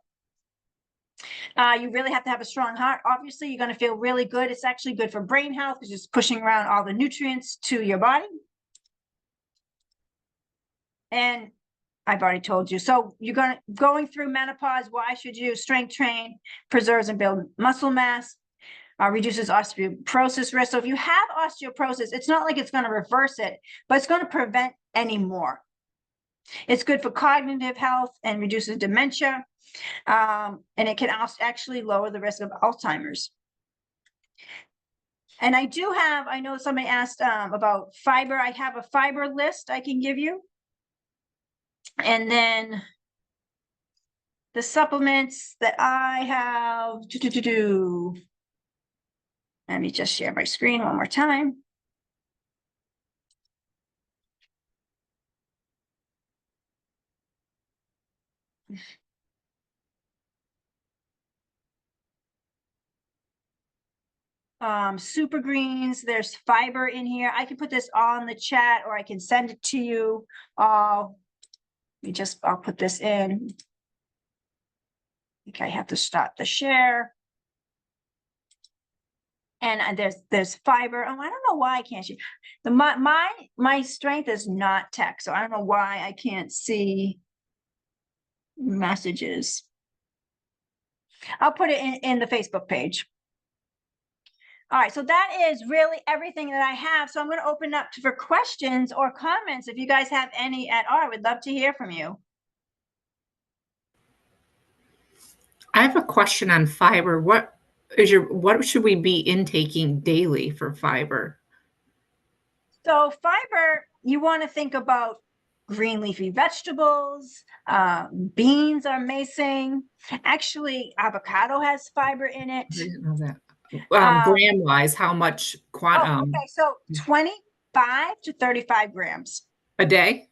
You really have to have a strong heart. Obviously, you're going to feel really good. It's actually good for brain health because it's pushing around all the nutrients to your body. And I've already told you. So you're going through menopause. Why should you strength train? Preserves and build muscle mass. Reduces osteoporosis risk. So if you have osteoporosis, it's not like it's going to reverse it, but it's going to prevent any more. It's good for cognitive health and reduces dementia. And it can also actually lower the risk of Alzheimer's. And I know somebody asked about fiber. I have a fiber list I can give you. And then the supplements that I have, let me just share my screen one more time. Super greens, there's fiber in here. I can put this on the chat or I can send it to you. I'll put this in. Okay, I have to stop the share. And there's fiber. Oh, I don't know why I can't see. My strength is not tech, so I don't know why I can't see messages. I'll put it in the Facebook page. All right, so that is really everything that I have. So I'm going to open up for questions or comments. If you guys have any at all, I would love to hear from you. I have a question on fiber. What should we be intaking daily for fiber? So fiber, you want to think about green leafy vegetables. Beans are amazing. Actually, avocado has fiber in it. I didn't know that. Gram wise, how much okay, so 25 to 35 grams a day?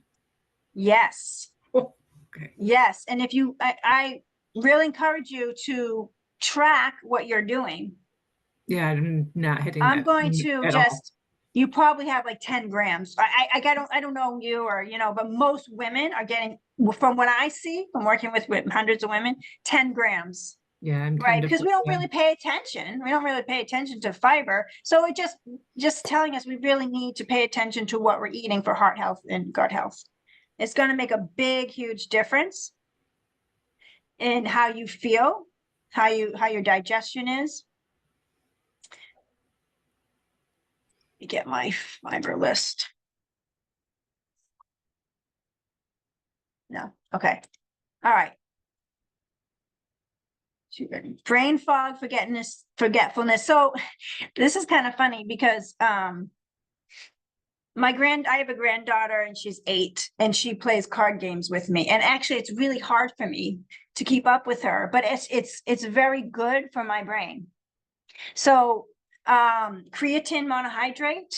Yes. Oh, okay. Yes. And if you, I really encourage you to track what you're doing. Yeah, I'm not hitting I'm that going to at just, all. you probably have like 10 grams. I don't know you or, but most women are getting, from what I see, from working with hundreds of women, 10 grams Yeah, I'm Right, kind of because we with don't you. really pay attention. We don't really pay attention to fiber. So it just telling us we really need to pay attention to what we're eating for heart health and gut health. It's going to make a big, huge difference in how you feel, how your digestion is. Let me get my fiber list. No, okay. All right. Brain fog, forgetfulness. So this is kind of funny because I have a granddaughter and she's 8 and she plays card games with me. And actually it's really hard for me to keep up with her, but it's very good for my brain. So creatine monohydrate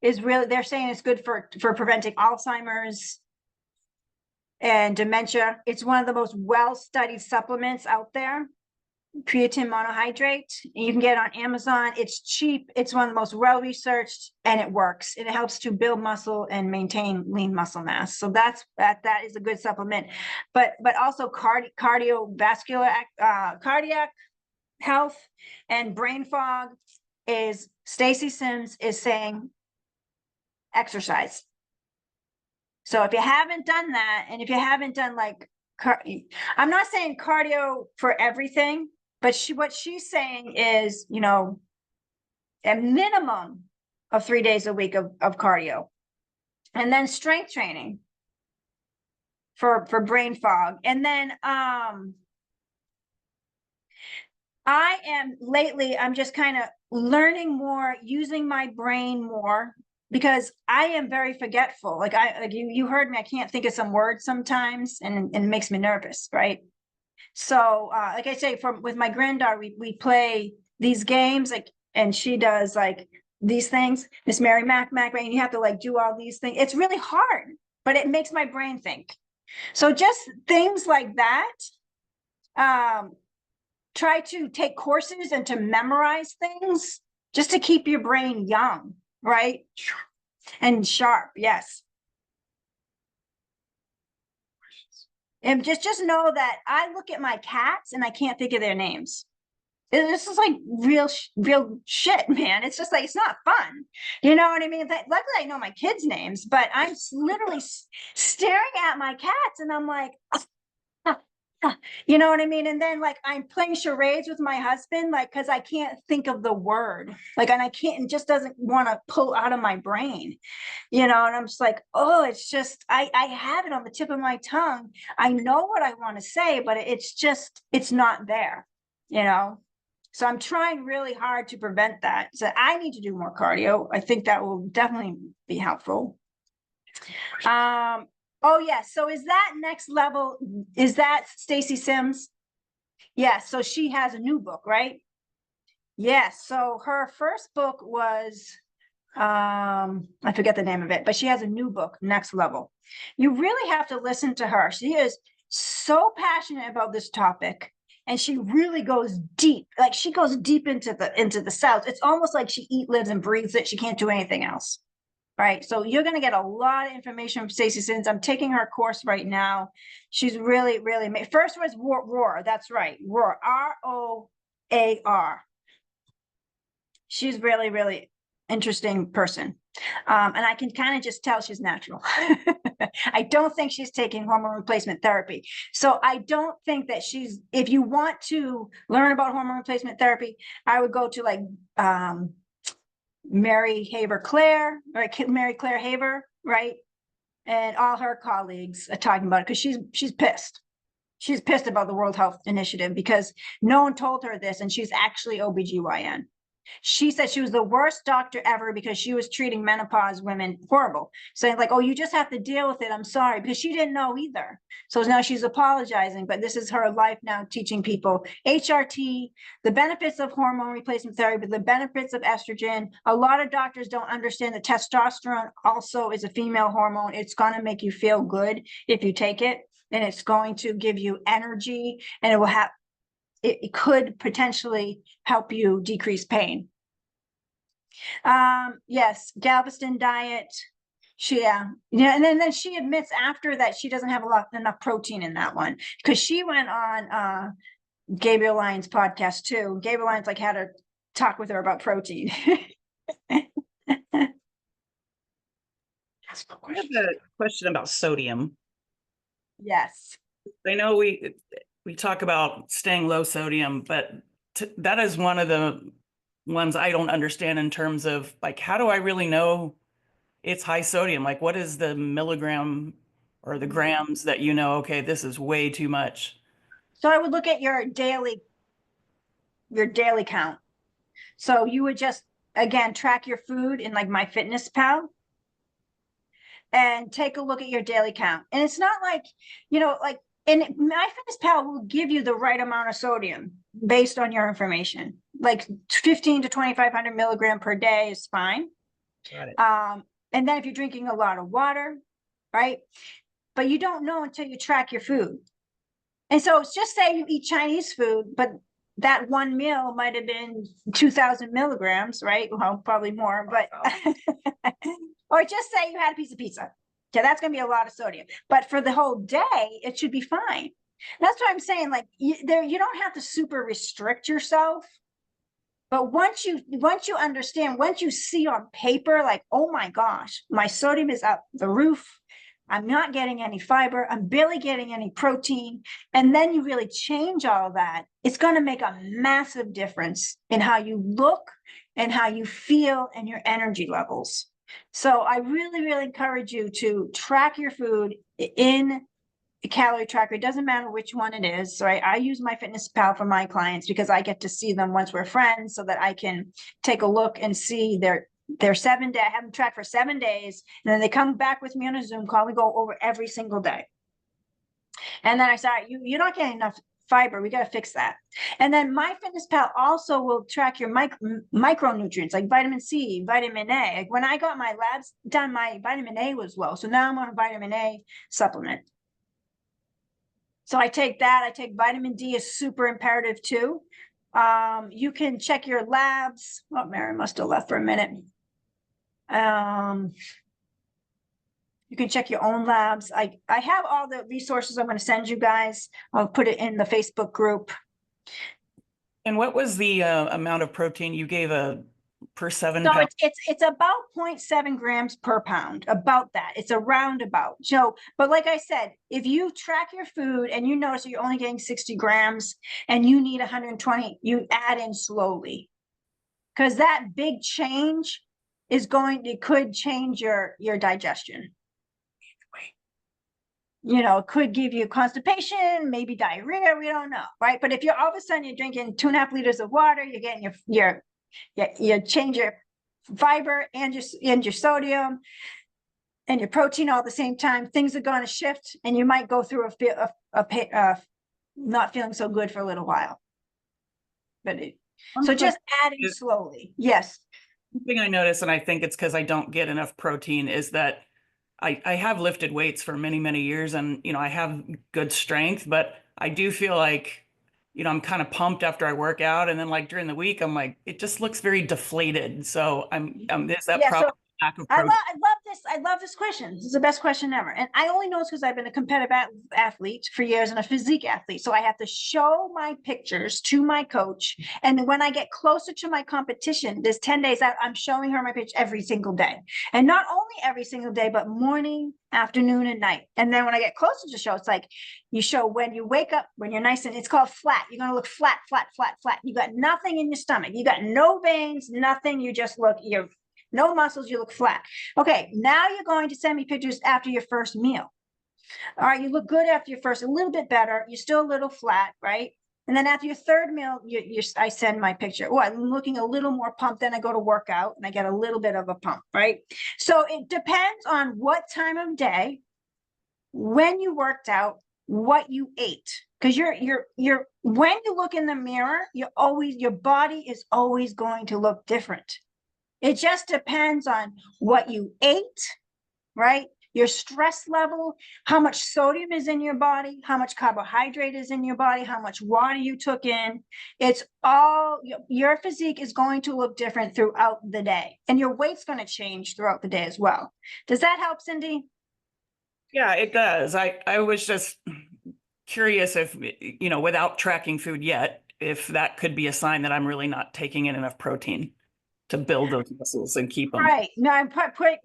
is really, they're saying it's good for preventing Alzheimer's and dementia. It's one of the most well-studied supplements out there. Creatine monohydrate. You can get it on Amazon. It's cheap. It's one of the most well-researched and it works. It helps to build muscle and maintain lean muscle mass. So that is a good supplement. But also cardiovascular, cardiac health and brain fog is Stacy Sims is saying exercise. So if you haven't done that, and if you haven't done like, I'm not saying cardio for everything, but what she's saying is, you know, a minimum of 3 days a week of cardio, and then strength training for brain fog. And then I'm just kind of learning more, using my brain more, because I am very forgetful. Like you heard me, I can't think of some words sometimes, and it makes me nervous, right? So like I say, with my granddaughter, we play these games, like, and she does like these things, Miss Mary Mac, right? And you have to like do all these things. It's really hard, but it makes my brain think. So just things like that. Try to take courses and to memorize things just to keep your brain young, right? And sharp, yes. And just know that I look at my cats and I can't think of their names. This is like real shit, man. It's just like, it's not fun. You know what I mean? Luckily I know my kids' names, but I'm literally staring at my cats and I'm like, you know what I mean? And then like I'm playing charades with my husband, like, because I can't think of the word, like, and I can't, it just doesn't want to pull out of my brain, you know. And I'm just like, oh, it's just, I have it on the tip of my tongue. I know what I want to say, but it's not there, you know. So I'm trying really hard to prevent that. So I need to do more cardio. I think that will definitely be helpful. Oh yes. So is that next level? Is that Stacy Sims? Yes. So she has a new book, right? Yes. So her first book was, I forget the name of it, but she has a new book, Next Level. You really have to listen to her. She is so passionate about this topic, and she really goes deep. Like she goes deep into the cells. It's almost like she eats, lives, and breathes it. She can't do anything else. Right. So you're going to get a lot of information from Stacy Sims. I'm taking her course right now. She's really, really first was Roar. That's right. Roar. ROAR. She's really, really interesting person. And I can kind of just tell she's natural. I don't think she's taking hormone replacement therapy. So I don't think that if you want to learn about hormone replacement therapy, I would go to like, Mary Claire Haver, right? And all her colleagues are talking about it because she's pissed. She's pissed about the World Health Initiative because no one told her this, and she's actually OBGYN. She said she was the worst doctor ever because she was treating menopause women horrible, saying like, oh, you just have to deal with it. I'm sorry, because she didn't know either. So now she's apologizing, but this is her life now, teaching people HRT, the benefits of hormone replacement therapy, the benefits of estrogen. A lot of doctors don't understand that testosterone also is a female hormone. It's going to make you feel good if you take it, and it's going to give you energy, and it could potentially help you decrease pain. Yes, Galveston diet. And then she admits after that she doesn't have enough protein in that one, because she went on Gabriel Lyons podcast too. Gabriel Lyons like had a talk with her about protein. Ask no I have questions. a question about sodium. Yes. I know we talk about staying low sodium, but that is one of the ones I don't understand in terms of like, how do I really know it's high sodium? Like, what is the milligram or the grams that you know, okay, this is way too much? So I would look at your daily count. So you would just, again, track your food in like MyFitnessPal and take a look at your daily count. And it's not like, like, and MyFitnessPal will give you the right amount of sodium based on your information. Like 15 to 2,500 milligram per day is fine. Got it. And then if you're drinking a lot of water, right? But you don't know until you track your food. And so it's just say you eat Chinese food, but that one meal might have been 2,000 milligrams, right? Well, probably more, but, or just say you had a piece of pizza. Yeah, that's going to be a lot of sodium. But for the whole day, it should be fine. That's what I'm saying. Like you don't have to super restrict yourself. But once you understand, once you see on paper, like, oh my gosh, my sodium is up the roof. I'm not getting any fiber. I'm barely getting any protein. And then you really change all of that. It's going to make a massive difference in how you look and how you feel and your energy levels. So I really, really encourage you to track your food in a calorie tracker. It doesn't matter which one it is. So I use MyFitnessPal for my clients because I get to see them once we're friends so that I can take a look and see their 7 day. I have them tracked for 7 days. And then they come back with me on a Zoom call. We go over every single day. And then I say, you're not getting enough fiber. We got to fix that. And then MyFitnessPal also will track your micronutrients like vitamin C, vitamin A. Like when I got my labs done, my vitamin A was low. So now I'm on a vitamin A supplement. So I take that. I take vitamin D is super imperative too. You can check your labs. Oh, Mary must have left for a minute. You can check your own labs. I have all the resources I'm going to send you guys. I'll put it in the Facebook group. And what was the amount of protein you gave per 7 So pounds? it's about 0.7 grams per pound, about that. It's a roundabout. So, but like I said, if you track your food and you notice you're only getting 60 grams and you need 120, you add in slowly. Because that big change it could change your digestion. It could give you constipation, maybe diarrhea, we don't know, right? But if you're all of a sudden you're drinking 2.5 liters of water, you're getting you change your fiber and your sodium and your protein all at the same time, things are going to shift and you might go through a not feeling so good for a little while. But so just adding slowly. Yes. One thing I notice, and I think it's because I don't get enough protein, is that I have lifted weights for many, many years and, I have good strength, but I do feel like, I'm kind of pumped after I work out. And then like during the week, I'm like, it just looks very deflated. So is that probably lack of protein? I love this question. This is the best question ever. And I only know it's because I've been a competitive athlete for years and a physique athlete. So I have to show my pictures to my coach. And when I get closer to my competition, there's 10 days out, I'm showing her my picture every single day. And not only every single day, but morning, afternoon, and night. And then when I get closer to show, it's like you show when you wake up, when you're nice and it's called flat. You're going to look flat, flat, flat, flat. You got nothing in your stomach. You got no veins, nothing. You just look, no muscles, you look flat. Okay, now you're going to send me pictures after your first meal. All right, you look good after your first, a little bit better. You're still a little flat, right? And then after your third meal, I send my picture. Oh, I'm looking a little more pumped. Then I go to work out and I get a little bit of a pump, right? So it depends on what time of day, when you worked out, what you ate. Because when you look in the mirror, your body is always going to look different. It just depends on what you ate, right? Your stress level, how much sodium is in your body, how much carbohydrate is in your body, how much water you took in. It's all, your physique is going to look different throughout the day. And your weight's going to change throughout the day as well. Does that help, Cindy? Yeah, it does. I was just, curious if, without tracking food yet, if that could be a sign that I'm really not taking in enough protein to build those muscles and keep them. Right. No, I'm put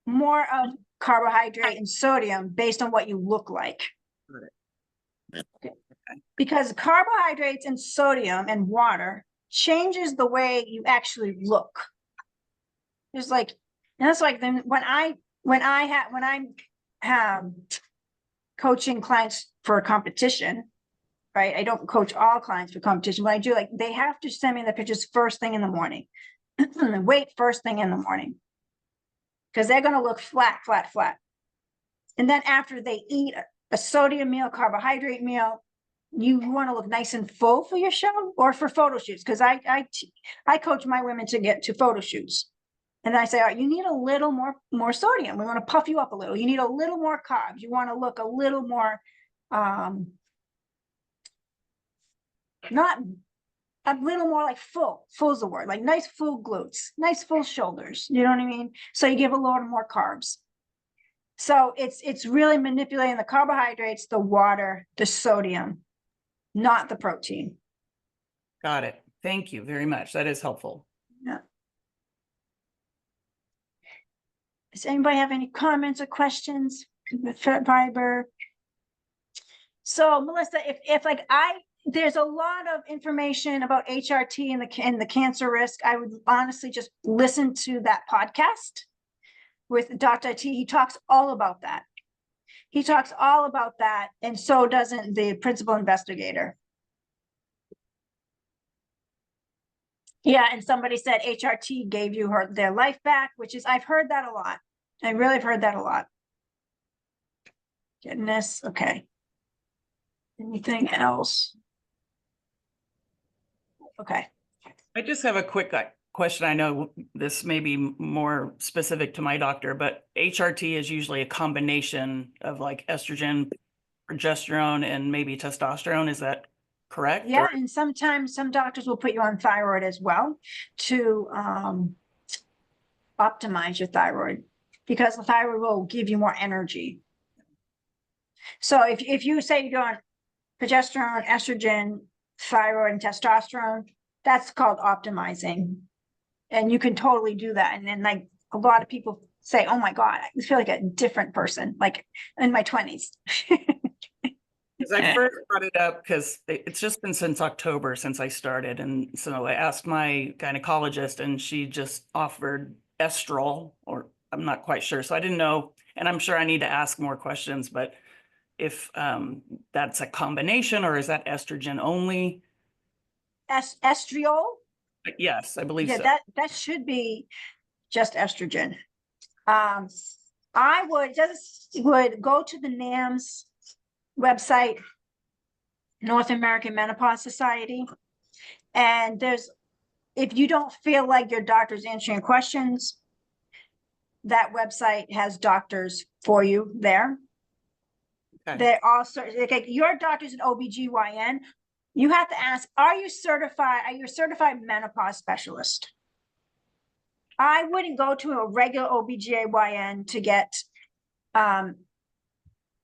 more of carbohydrate and sodium based on what you look like. Because carbohydrates and sodium and water changes the way you actually look. There's like, and that's like then when I'm coaching clients for a competition, right? I don't coach all clients for competition. When I do, like, they have to send me the pictures first thing in the morning. Wait, first thing in the morning. Because they're going to look flat. And then after they eat a sodium meal, carbohydrate meal, you want to look nice and full for your show or for photo shoots. Because I coach my women to get to photo shoots. And I say, all right, you need a little more sodium. We want to puff you up a little. You need a little more carbs. You want to look a little more, not a little more like full's the word, like nice full glutes, nice full shoulders. You know what I mean? So you give a little more carbs. So it's really manipulating the carbohydrates, the water, the sodium, not the protein. Got it. Thank you very much. That is helpful. Yeah. Does anybody have any comments or questions? Fiber. So Melissa, if like there's a lot of information about HRT and the cancer risk, I would honestly just listen to that podcast with Dr. T. He talks all about that. And so doesn't the principal investigator. Yeah, and somebody said HRT gave you their life back, which is, I've heard that a lot. I really have heard that a lot. Goodness, okay. Anything else? Okay. I just have a quick question. I know this may be more specific to my doctor, but HRT is usually a combination of like estrogen, progesterone, and maybe testosterone. Is that correct? Yeah, and sometimes some doctors will put you on thyroid as well to optimize your thyroid, because the thyroid will give you more energy. So if you say you're on progesterone, estrogen, thyroid, and testosterone, that's called optimizing. And you can totally do that. And then like a lot of people say, oh my God, I feel like a different person, like in my 20s. Because I first brought it up because it's just been since October since I started. And so I asked my gynecologist and she just offered estrol, or I'm not quite sure. So I didn't know, and I'm sure I need to ask more questions, but if that's a combination or is that estrogen only? Estriol? Yes, I believe so. That should be just estrogen. I would go to the NAMS website, North American Menopause Society, and if you don't feel like your doctor's answering questions, that website has doctors for you there. Okay. They also, like, your doctor's an OBGYN. You have to ask, are you a certified menopause specialist? I wouldn't go to a regular OBGYN to get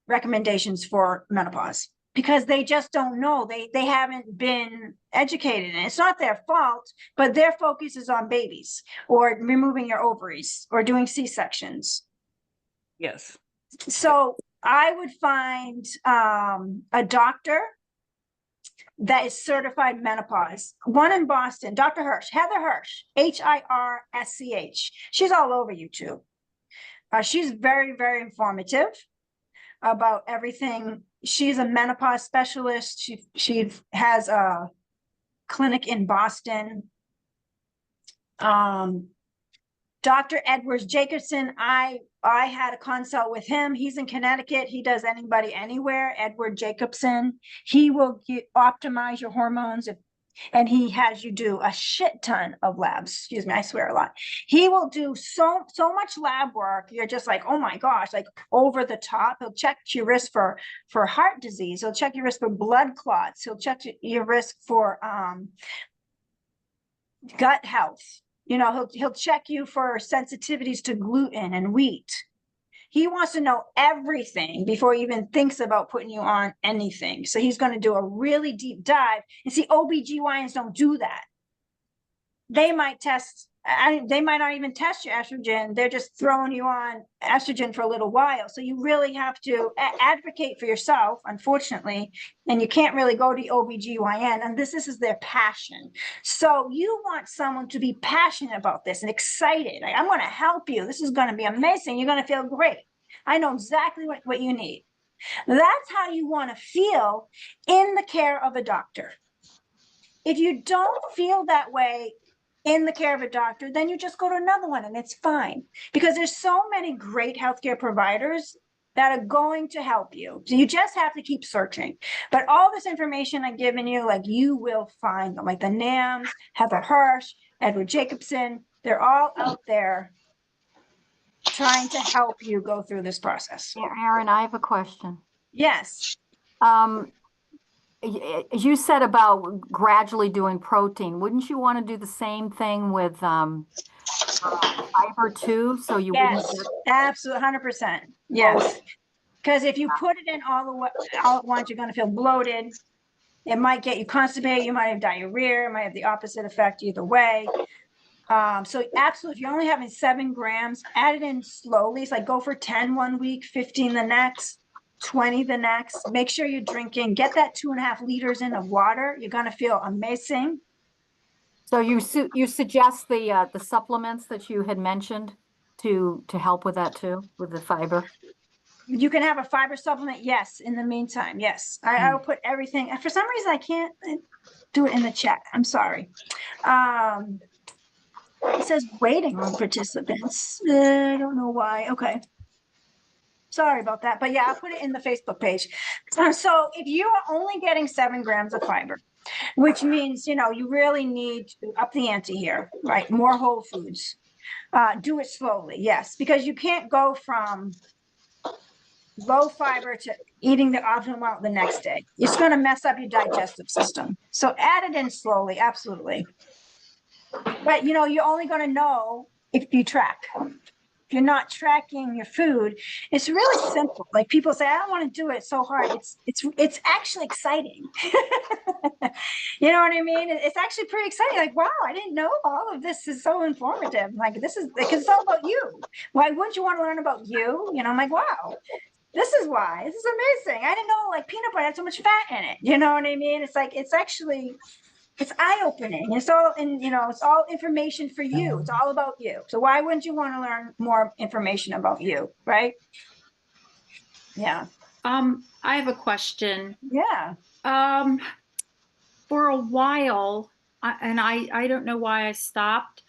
recommendations for menopause, because they just don't know. They haven't been educated, and it's not their fault, but their focus is on babies or removing your ovaries or doing C-sections. Yes. So I would find a doctor that is certified menopause. One in Boston, Dr. Hirsch, Heather Hirsch, Hirsch. She's all over YouTube. She's very, very informative about everything. She's a menopause specialist. She has a clinic in Boston. Dr. Edwards Jacobson, I had a consult with him. He's in Connecticut. He does anybody anywhere. Edward Jacobson. He will optimize your hormones, and he has you do a shit ton of labs. Excuse me, I swear a lot. He will do so much lab work. You're just like, oh my gosh, like over the top. He'll check your risk for heart disease. He'll check your risk for blood clots. He'll check your risk for gut health. You know, he'll check you for sensitivities to gluten and wheat. He wants to know everything before he even thinks about putting you on anything. So he's going to do a really deep dive. And see, OBGYNs don't do that. They might they might not even test your estrogen. They're just throwing you on estrogen for a little while. So you really have to advocate for yourself, unfortunately, and you can't really go to OBGYN, and this is their passion. So you want someone to be passionate about this and excited. Like, I'm going to help you. This is going to be amazing. You're going to feel great. I know exactly what you need. That's how you want to feel in the care of a doctor. If you don't feel that way in the care of a doctor, then you just go to another one and it's fine, because there's so many great healthcare providers that are going to help you. So you just have to keep searching. But all this information I've given you, like, you will find them, like the NAMs, Heather Hirsch, Edward Jacobson, they're all out there trying to help you go through this process. Erin, I have a question. Yes. You said about gradually doing protein. Wouldn't you want to do the same thing with fiber too? So you wouldn't Yes, absolutely, 100%. Yes. Because if you put it in all at once, you're going to feel bloated. It might get you constipated. You might have diarrhea. It might have the opposite effect either way. So absolutely, if you're only having 7 grams, add it in slowly. It's like go for 10 one week, 15 the next, 20 the next. Make sure you're drinking. Get that 2.5 liters in of water. You're going to feel amazing. So you suggest the supplements that you had mentioned to help with that too, with the fiber? You can have a fiber supplement, yes, in the meantime, yes. I'll put everything. For some reason, I can't do it in the chat. I'm sorry. It says waiting on participants. I don't know why. Okay. Sorry about that. But yeah, I'll put it in the Facebook page. So if you are only getting 7 grams of fiber, which means, you know, you really need to up the ante here, right? More whole foods. Do it slowly, yes, because you can't go from low fiber to eating the optimal amount the next day. It's going to mess up your digestive system. So add it in slowly, absolutely. But, you know, you're only going to know if you track. If you're not tracking your food, it's really simple. Like, people say, I don't want to do it so hard. It's actually exciting. You know what I mean? It's actually pretty exciting. Like, wow, I didn't know all of this is so informative. Like, this is because it's all about you. Why wouldn't you want to learn about you? You know, I'm like, wow, this is why. This is amazing. I didn't know, like, peanut butter had so much fat in it. You know what I mean? It's like, it's actually, it's eye-opening. It's all, and you know, it's all information for you. It's all about you. So why wouldn't you want to learn more information about you, right? Yeah. I have a question. Yeah. For a while, I don't know why I stopped,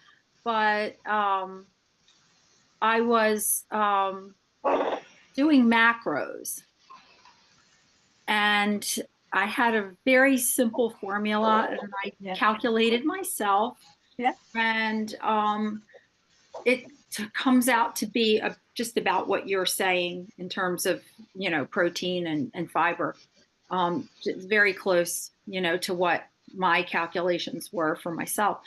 but I was doing macros, and I had a very simple formula, and I calculated myself. Yeah. And it comes out to be just about what you're saying in terms of, you know, protein and fiber. It's very close, you know, to what my calculations were for myself.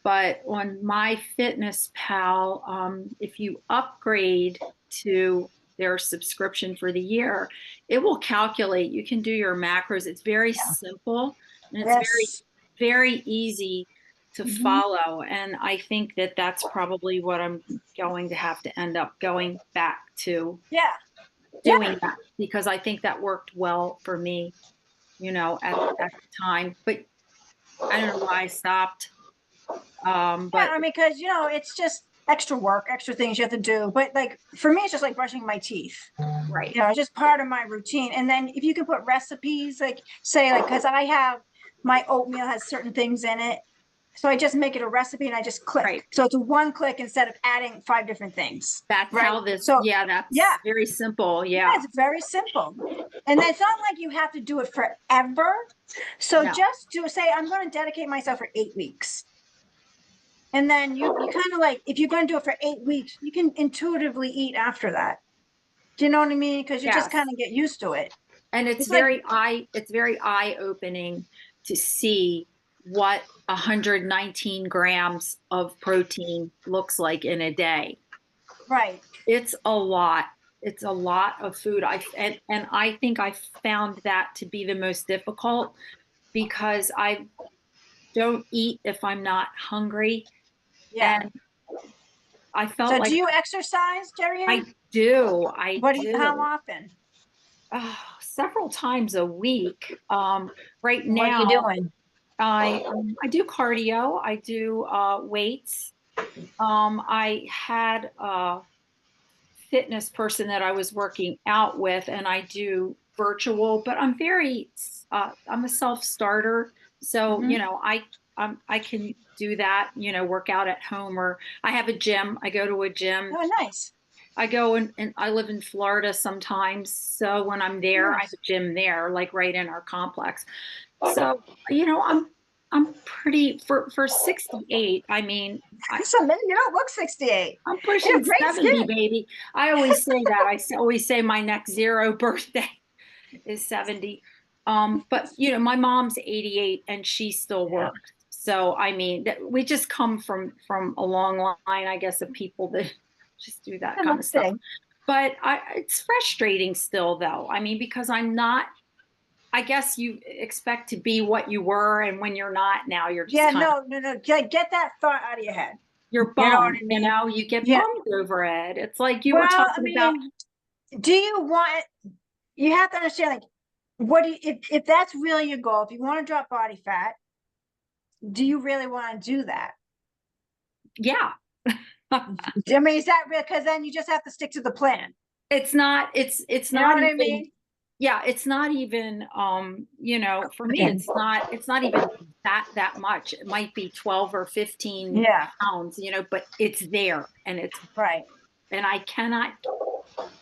But on My Fitness Pal, if you upgrade to their subscription for the year, it will calculate. You can do your macros. It's very simple, and it's very easy to follow. And I think that that's probably what I'm going to have to end up going back to. Doing that, because I think that worked well for me, you know, at the time. But I don't know why I stopped. But I mean, because, you know, it's just extra work, extra things you have to do. But like, for me, it's just like brushing my teeth. Right. You know, it's just part of my routine. And then if you can put recipes, like, say, like, because I have my oatmeal has certain things in it. So I just make it a recipe and I just click. Right. So it's one click instead of adding 5 different things. That's right? how this, So, that's very simple. Yeah, it's very simple. And it's not like you have to do it forever. So just say, I'm going to dedicate myself for 8 weeks. And then you kind of like, if you're going to do it for 8 weeks, you can intuitively eat after that. Do you know what I mean? Because you just kind of get used to it. And it's very eye-opening to see what 119 grams of protein looks like in a day. Right. It's a lot. it's a lot of food. And I think I found that to be the most difficult because I don't eat if I'm not hungry. Yeah. And I felt So like do you exercise, Jerry? I do. I What do you, how do. often? Several times a week. Right What are you now, doing? I do cardio. I do weights. I had a fitness person that I was working out with, and I do virtual. But I'm a self starter, so Mhm. I can do that. Work out at home, or I have a gym. I go to a gym. Oh, nice. I go and I live in Florida sometimes. So when I'm there, I have Nice. a gym there, like right in our complex. So, I'm pretty for 68. I mean, So maybe you don't look 68. I'm You have pushing great 70, skin. baby. I always say that. Always say my next zero birthday is 70. But my mom's 88 and she still Yeah. works. So I mean, we just come from a long line, I guess, of people that just do that And kind of let's stuff. see. But it's frustrating still, though. I mean, because I'm not. I guess you expect to be what you were, and when you're not, now you're just Yeah, kind of no. Get that thought out of your head. you're You know what bummed. I mean? You get Yeah. bummed over it. It's like you were Well, I talking about. mean, do you want, you have to understand, like, what do you, if that's really your goal, if you want to drop body fat, do you really want to do that? Yeah. I mean, is that real? Because then you just have to stick to the plan. It's not. It's You know not what I even. mean? Yeah, it's not even. For me, Okay. it's not. It's not even that much. It might be 12 or 15 Yeah, pounds. But it's there, right. and I cannot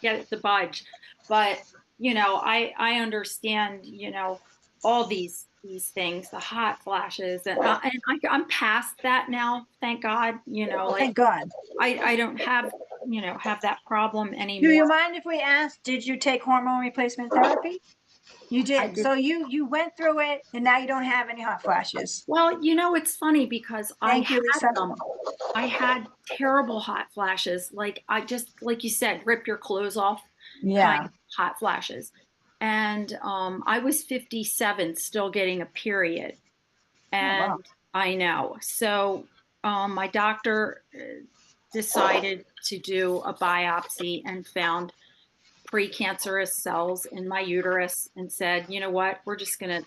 get it to budge. But I understand. All these things, the hot flashes, I'm past that now. Thank God. Oh, thank God. I don't have that problem Do you anymore. mind if we ask, did you take hormone replacement therapy? You I did. did. So you went through it and now you don't have any hot flashes. Well, it's funny because I Thank you, had Lisa. them. I had terrible hot flashes. Like I just, like you said, rip your clothes off kind Yeah. of hot flashes. And I was 57, still getting a period. Oh, And wow. I know. So my doctor decided to do a biopsy and found precancerous cells in my uterus and said, you know what, we're just going to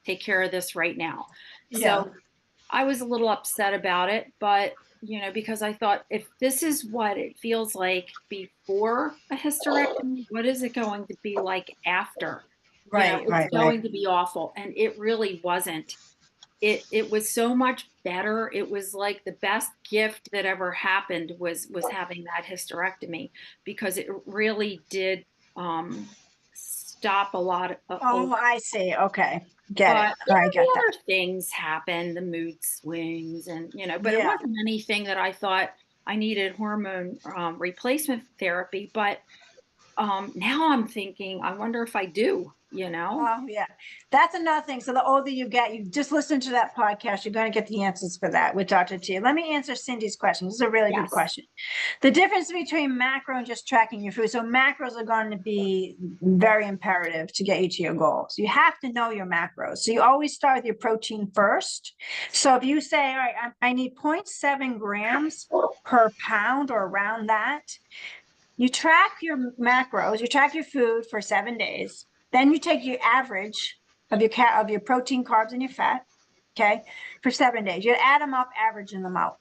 take care of this right now. Yeah. So I was a little upset about it, but because I thought if this is what it feels like before a hysterectomy, what is it going to be like after? Right, It's right, right. going to be awful. And it really wasn't. It was so much better. It was like the best gift that ever happened was having that hysterectomy because it really did stop a lot of Oh, I see. Okay. Get it. but All right, the get that. other things happen, the mood swings, and but it Yeah. wasn't anything that I thought I needed hormone replacement therapy. But now I'm thinking, I wonder if I do. Oh, yeah. That's another thing. So the older you get, you just listen to that podcast, you're going to get the answers for that with Dr. T. Let me answer Cindy's question. This is a really good Yes. question. The difference between macro and just tracking your food. So macros are going to be very imperative to get you to your goals. You have to know your macros. So you always start with your protein first. So if you say, all right, I need 0.7 grams per pound or around that, you track your macros, you track your food for 7 days. Then you take your average of your protein, carbs, and your fat, okay, for 7 days. You add them up, averaging them out.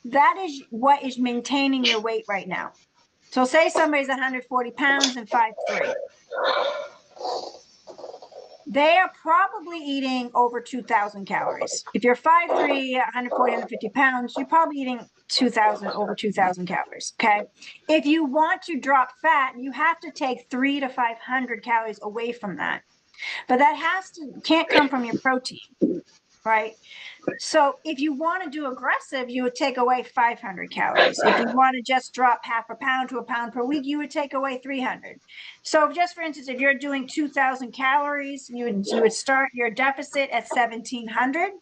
That is what is maintaining your weight right now. So say somebody's 140 pounds and 5'3". They are probably eating over 2,000 calories. If you're 5'3", 140, 150 pounds, you're probably eating over 2,000 calories, okay? If you want to drop fat, you have to take 300 to 500 calories away from that. But that can't come from your protein, right? So if you want to do aggressive, you would take away 500 calories. If you want to just drop half a pound to a pound per week, you would take away 300. So just for instance, if you're doing 2,000 calories, you would start your deficit at 1,700.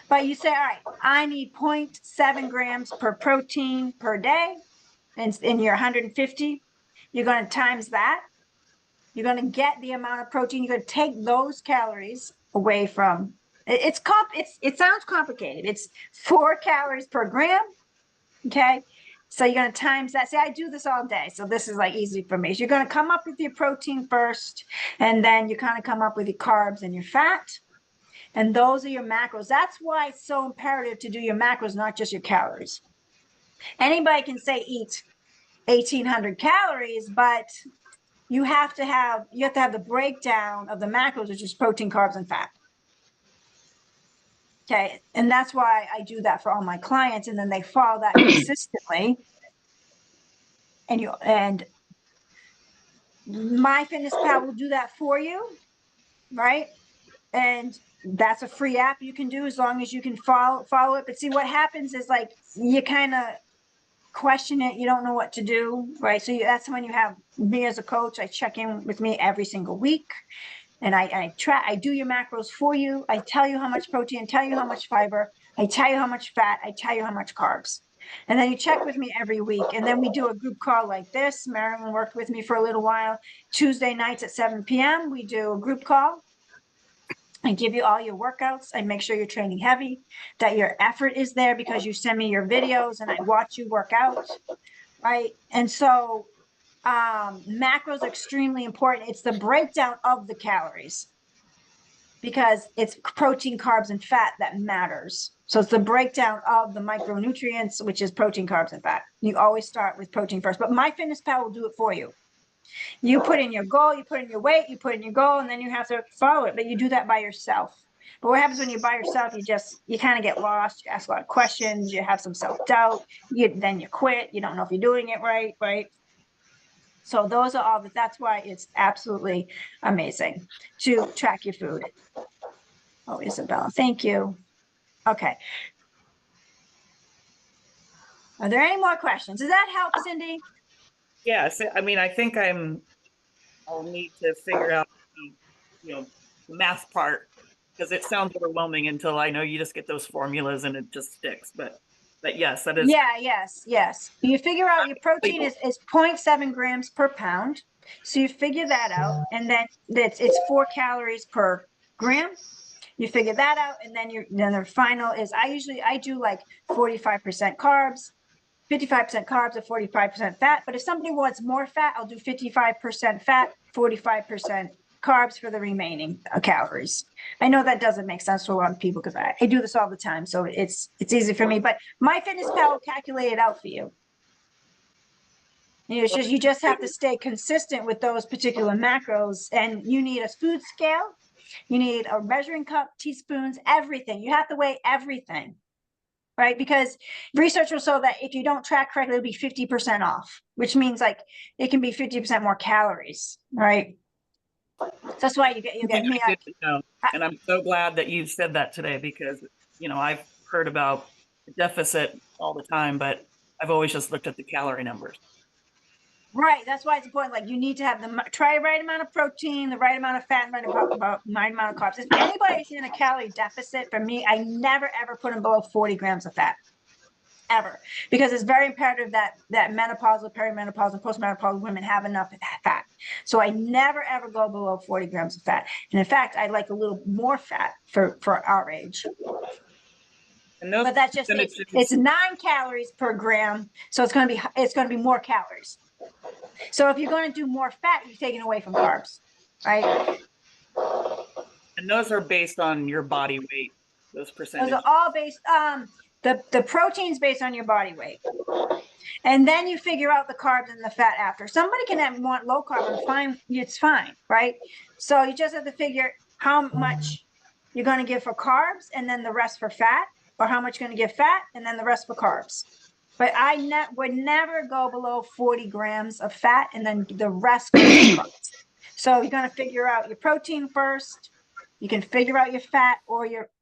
But you say, all right, I need 0.7 grams per protein per day, and you're 150. You're going to times that. You're going to get the amount of protein. You're going to take those calories away from it sounds complicated. It's 4 calories per gram. Okay. So you're going to times that. See, I do this all day. So this is like easy for me. So you're going to come up with your protein first, and then you kind of come up with your carbs and your fat. And those are your macros. That's why it's so imperative to do your macros, not just your calories. Anybody can say eat 1,800 calories, but you have to have the breakdown of the macros, which is protein, carbs, and fat. Okay. And that's why I do that for all my clients. And then they follow that consistently. And MyFitnessPal will do that for you. Right. And that's a free app you can do as long as you can follow it. But see, what happens is like, you kind of question it. You don't know what to do. Right. So that's when you have me as a coach. I check in with me every single week. And I do your macros for you. I tell you how much protein, tell you how much fiber, I tell you how much fat, I tell you how much carbs. And then you check with me every week. And then we do a group call like this. Marilyn worked with me for a little while. Tuesday nights at 7 p.m. we do a group call. I give you all your workouts. I make sure you're training heavy, that your effort is there because you send me your videos and I watch you work out. Right. And so macros are extremely important. It's the breakdown of the calories because it's protein, carbs, and fat that matters. So it's the breakdown of the micronutrients, which is protein, carbs, and fat. You always start with protein first, but MyFitnessPal will do it for you. You put in your goal, you put in your weight, you put in your goal, and then you have to follow it. But you do that by yourself. But what happens when you're by yourself? You kind of get lost. You ask a lot of questions. You have some self-doubt. Then you quit. You don't know if you're doing it right, right? So those are all that's why it's absolutely amazing to track your food. Oh, Isabella, thank you. Okay. Are there any more questions? Does that help, Cindy? Yes, I mean, I think I'll need to figure out the math part, because it sounds overwhelming until I know you just get those formulas and it just sticks. But yes, that is. Yeah, yes. You figure out your protein is 0.7 grams per pound. So you figure that out, and then it's 4 calories per gram. You figure that out, and then the final is I do like 45% carbs, 55% carbs, and 45% fat. But if somebody wants more fat, I'll do 55% fat, 45% carbs for the remaining calories. I know that doesn't make sense to a lot of people because I do this all the time, so it's easy for me. But MyFitnessPal will calculate it out for you. You just have to stay consistent with those particular macros, and you need a food scale, you need a measuring cup, teaspoons, everything. You have to weigh everything, right? Because research will show that if you don't track correctly, it'll be 50% off, which means like it can be 50% more calories, right? That's why you get me. And I'm so glad that you said that today, because I've heard about the deficit all the time, but I've always just looked at the calorie numbers. Right. That's why it's important. Like you need to have the right amount of protein, the right amount of fat, and right amount of carbs. If anybody's in a calorie deficit, for me, I never ever put them below 40 grams of fat. Ever, because it's very imperative that menopausal, perimenopausal, and postmenopausal women have enough fat. So I never ever go below 40 grams of fat. And in fact, I like a little more fat for our age. But that's just it's 9 calories per gram, so it's going to be more calories. So if you're going to do more fat, you're taking away from carbs, right? And those are based on your body weight. Those percentages. Those are all based the protein's based on your body weight. And then you figure out the carbs and the fat after. Somebody can want low carb and fine, it's fine, right? So you just have to figure how much you're going to give for carbs and then the rest for fat, or how much you're going to give fat and then the rest for carbs. But I would never go below 40 grams of fat and then the rest goes to carbs. So you're going to figure out your protein first. You can figure out your fat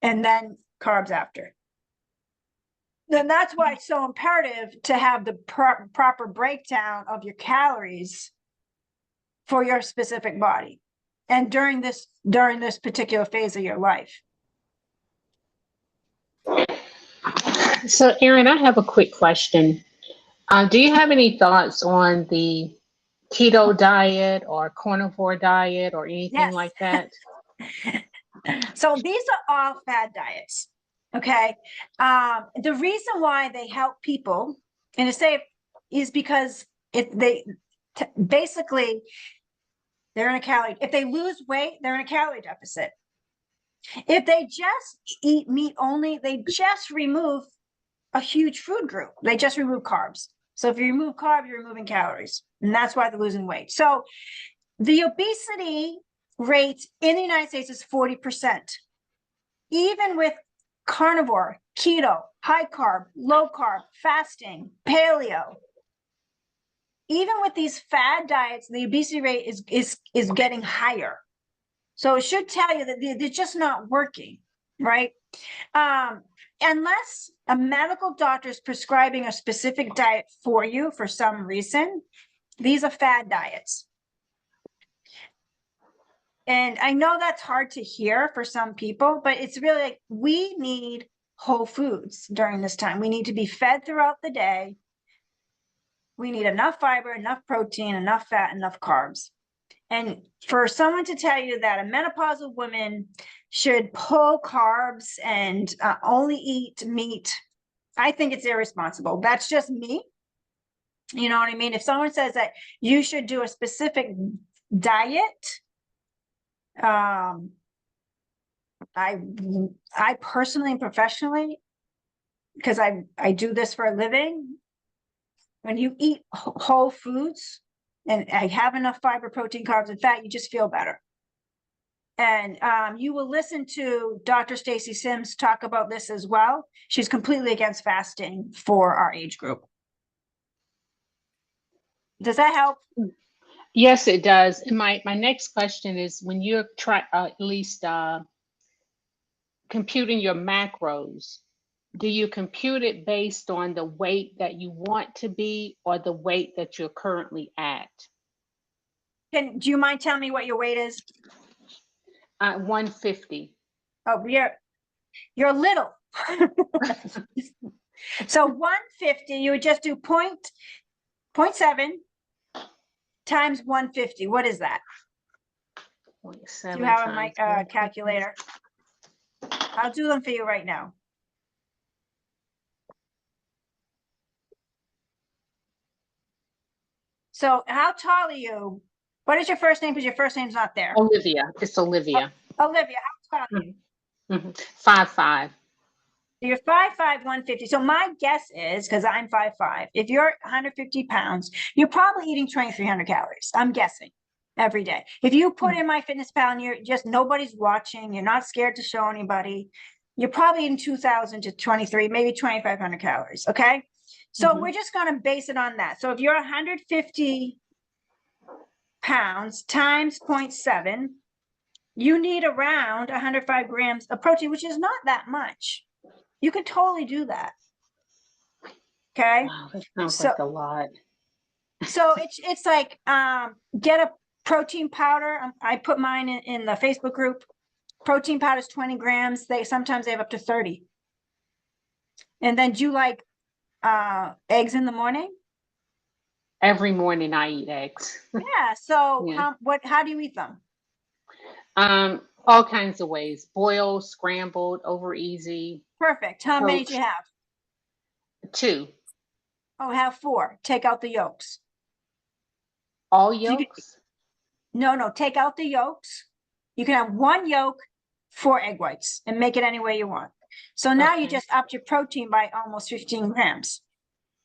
and then carbs after. Then that's why it's so imperative to have the proper breakdown of your calories for your specific body and during this particular phase of your life. So, Erin, I have a quick question. Do you have any thoughts on the keto diet or carnivore diet or anything Yes. like that? So these are all fad diets. Okay. The reason why they help people and it's safe is because if they basically they're in a calorie, if they lose weight, they're in a calorie deficit. If they just eat meat only, they just remove a huge food group. They just remove carbs. So if you remove carbs, you're removing calories. And that's why they're losing weight. So the obesity rate in the United States is 40%. Even with carnivore, keto, high carb, low carb, fasting, paleo, even with these fad diets, the obesity rate is getting higher. So it should tell you that they're just not working, right? Unless a medical doctor is prescribing a specific diet for you for some reason, these are fad diets. And I know that's hard to hear for some people, but it's really like we need whole foods during this time. We need to be fed throughout the day. We need enough fiber, enough protein, enough fat, enough carbs. And for someone to tell you that a menopausal woman should pull carbs and only eat meat, I think it's irresponsible. That's just me. You know what I mean? If someone says that you should do a specific diet, I personally and professionally, because I do this for a living, when you eat whole foods and I have enough fiber, protein, carbs, and fat, you just feel better. And you will listen to Dr. Stacy Sims talk about this as well. She's completely against fasting for our age group. Does that help? Yes, it does. And my next question is, when you're at least computing your macros, do you compute it based on the weight that you want to be or the weight that you're currently at? Do you mind telling me what your weight is? 150. Oh, you're little. So 150, you would just do 0.7 times 150. What is that? 0.7 Do you have times a calculator? I'll do them for you right now. So how tall are you? What is your first name? Because your first name's not there. Olivia. It's Olivia. Olivia, how tall are you? 5'5". You're 5'5", 150. So my guess is, because I'm 5'5", if you're 150 pounds, you're probably eating 2,300 calories. I'm guessing every day. If you put in My Fitness Pal and you're just nobody's watching, you're not scared to show anybody, you're probably eating 2,000 to 23, maybe 2,500 calories. Okay. So we're just going to base it on that. So if you're 150 pounds times 0.7, you need around 105 grams of protein, which is not that much. You can totally do that. Okay. Wow, that sounds like a lot. So it's like, get a protein powder. I put mine in the Facebook group. Protein powder is 20 grams. Sometimes they have up to 30. And then do you like eggs in the morning? Every morning I eat eggs. Yeah. So Yeah. how do you eat them? All kinds of ways. Boiled, scrambled, over easy. Perfect. How many do you have? 2. Oh, have 4. Take out the yolks. All yolks? No, take out the yolks. You can have 1 yolk, 4 egg whites, and make it any way you want. So now you just upped your protein by almost 15 grams.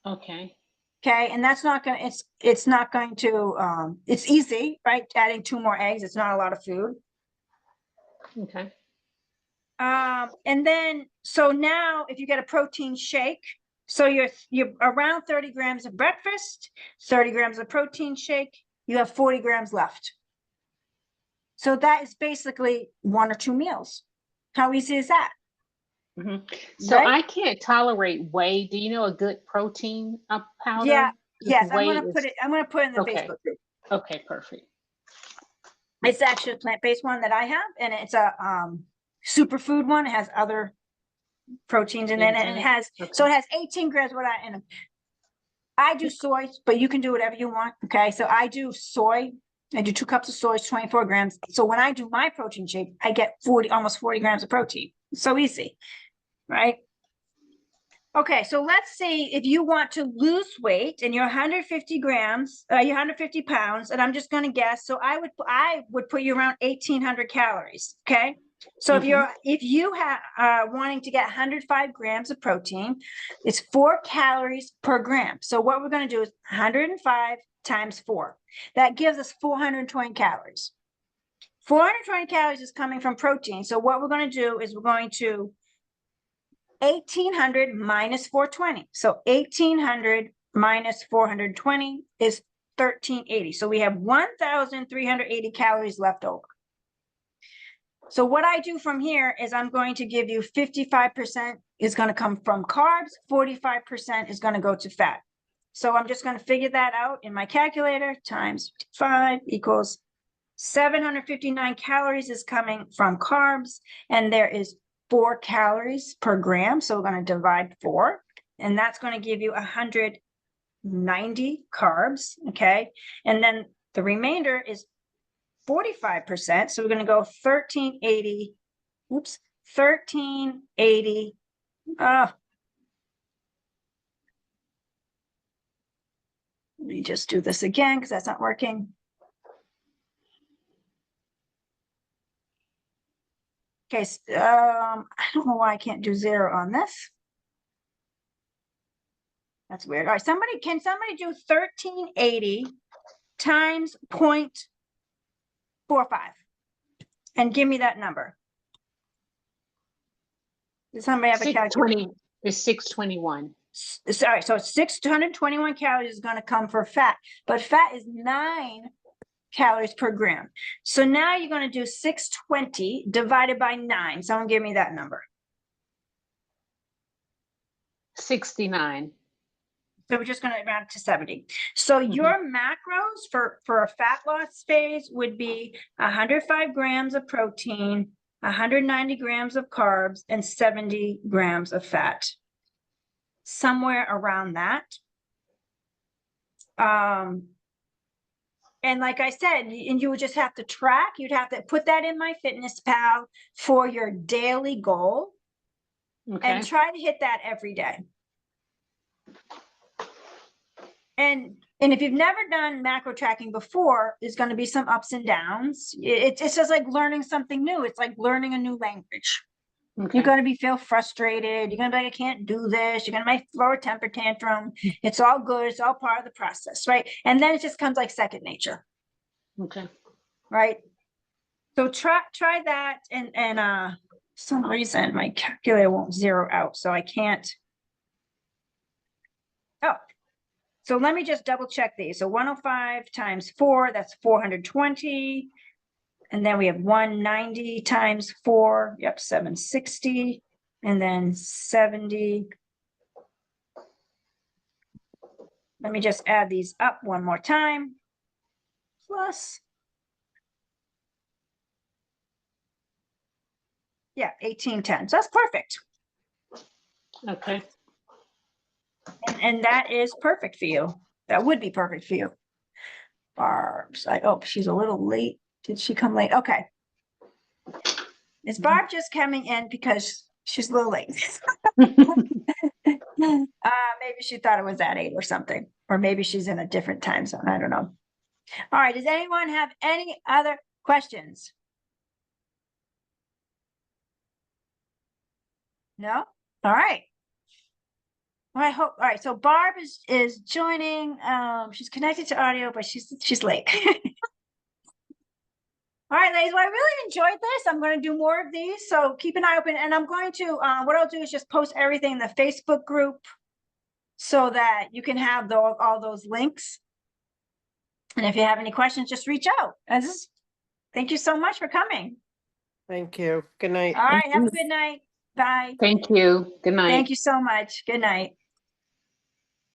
Okay. Okay, and that's not going to, it's not going to, it's easy, right? Adding 2 more eggs, it's not a lot of food. Okay. And then, so now if you get a protein shake, so you're around 30 grams of breakfast, 30 grams of protein shake, you have 40 grams left. So that is basically 1 or 2 meals. How easy is that? So Right? I can't tolerate whey. Do you know a good protein powder? Yeah. Yes, I'm Whey going to put it in the Okay. Facebook group. Okay, perfect. It's actually a plant-based one that I have, and it's a superfood one. It has other proteins in it, and it has so it has 18 grams. I do soy, but you can do whatever you want. Okay, so I do soy. I do 2 cups of soy, 24 grams. So when I do my protein shake, I get almost 40 grams of protein. So easy, right? Okay, so let's see if you want to lose weight and you're 150 grams, you're 150 pounds, and I'm just going to guess. So I would put you around 1,800 calories. Okay, so if you have wanting to get 105 grams of protein, it's 4 calories per gram. So what we're going to do is 105 times 4. That gives us 420 calories. 420 calories is coming from protein. So what we're going to do is we're going to 1,800 minus 420. So 1,800 minus 420 is 1,380. So we have 1,380 calories left over. So what I do from here is I'm going to give you 55% is going to come from carbs, 45% is going to go to fat. So I'm just going to figure that out in my calculator. Times 5 equals 759 calories is coming from carbs, and there is 4 calories per gram. So we're going to divide 4, and that's going to give you 190 carbs. Okay. And then the remainder is 45%. So we're going to go 1,380. Oops. 1,380. Let me just do this again because that's not working. Okay, I don't know why I can't do 0 on this. That's weird. All right, can somebody do 1,380 times 0.45 and give me that number? Does somebody have a calculator? 620 is 621. Sorry, so 621 calories is going to come for fat, but fat is 9 calories per gram. So now you're going to do 620 divided by 9. Someone give me that number. 69. So we're just going to round to 70. So your macros for a fat loss phase would be 105 grams of protein, 190 grams of carbs, and 70 grams of fat. Somewhere around that. And like I said, and you would just have to track, you'd have to put that in MyFitnessPal for your daily goal. Okay. And try to hit that every day. And if you've never done macro tracking before, there's going to be some ups and downs. It's just like learning something new. It's like learning a new language. Okay. You're going to feel frustrated. You're going to be like, I can't do this. You're going to throw a temper tantrum. It's all good. It's all part of the process, right? And then it just comes like second nature. Okay. Right? So try that, and for some reason my calculator won't 0 out, so I can't. Oh, so let me just double check these. So 105 times 4, that's 420. And then we have 190 times 4, yep, 760. And then 70. Let me just add these up one more time. Plus, yeah, 1810. So that's perfect. Okay. And that is perfect for you. That would be perfect for you. Barb's, oh, she's a little late. Did she come late? Okay. Is Barb just coming in because she's a little late? Maybe she thought it was at 8 or something, or maybe she's in a different time zone. I don't know. All right. Does anyone have any other questions? No? All right. I hope. All right. So Barb is joining. She's connected to audio, but she's late. All right, ladies. Well, I really enjoyed this. I'm going to do more of these, so keep an eye open. And I'm going to. What I'll do is just post everything in the Facebook group, so that you can have all those links. And if you have any questions, just reach out. Thank you so much for coming. Thank you. Good night. All right. Have a good night. Bye. Thank you. Good night. Thank you so much. Good night.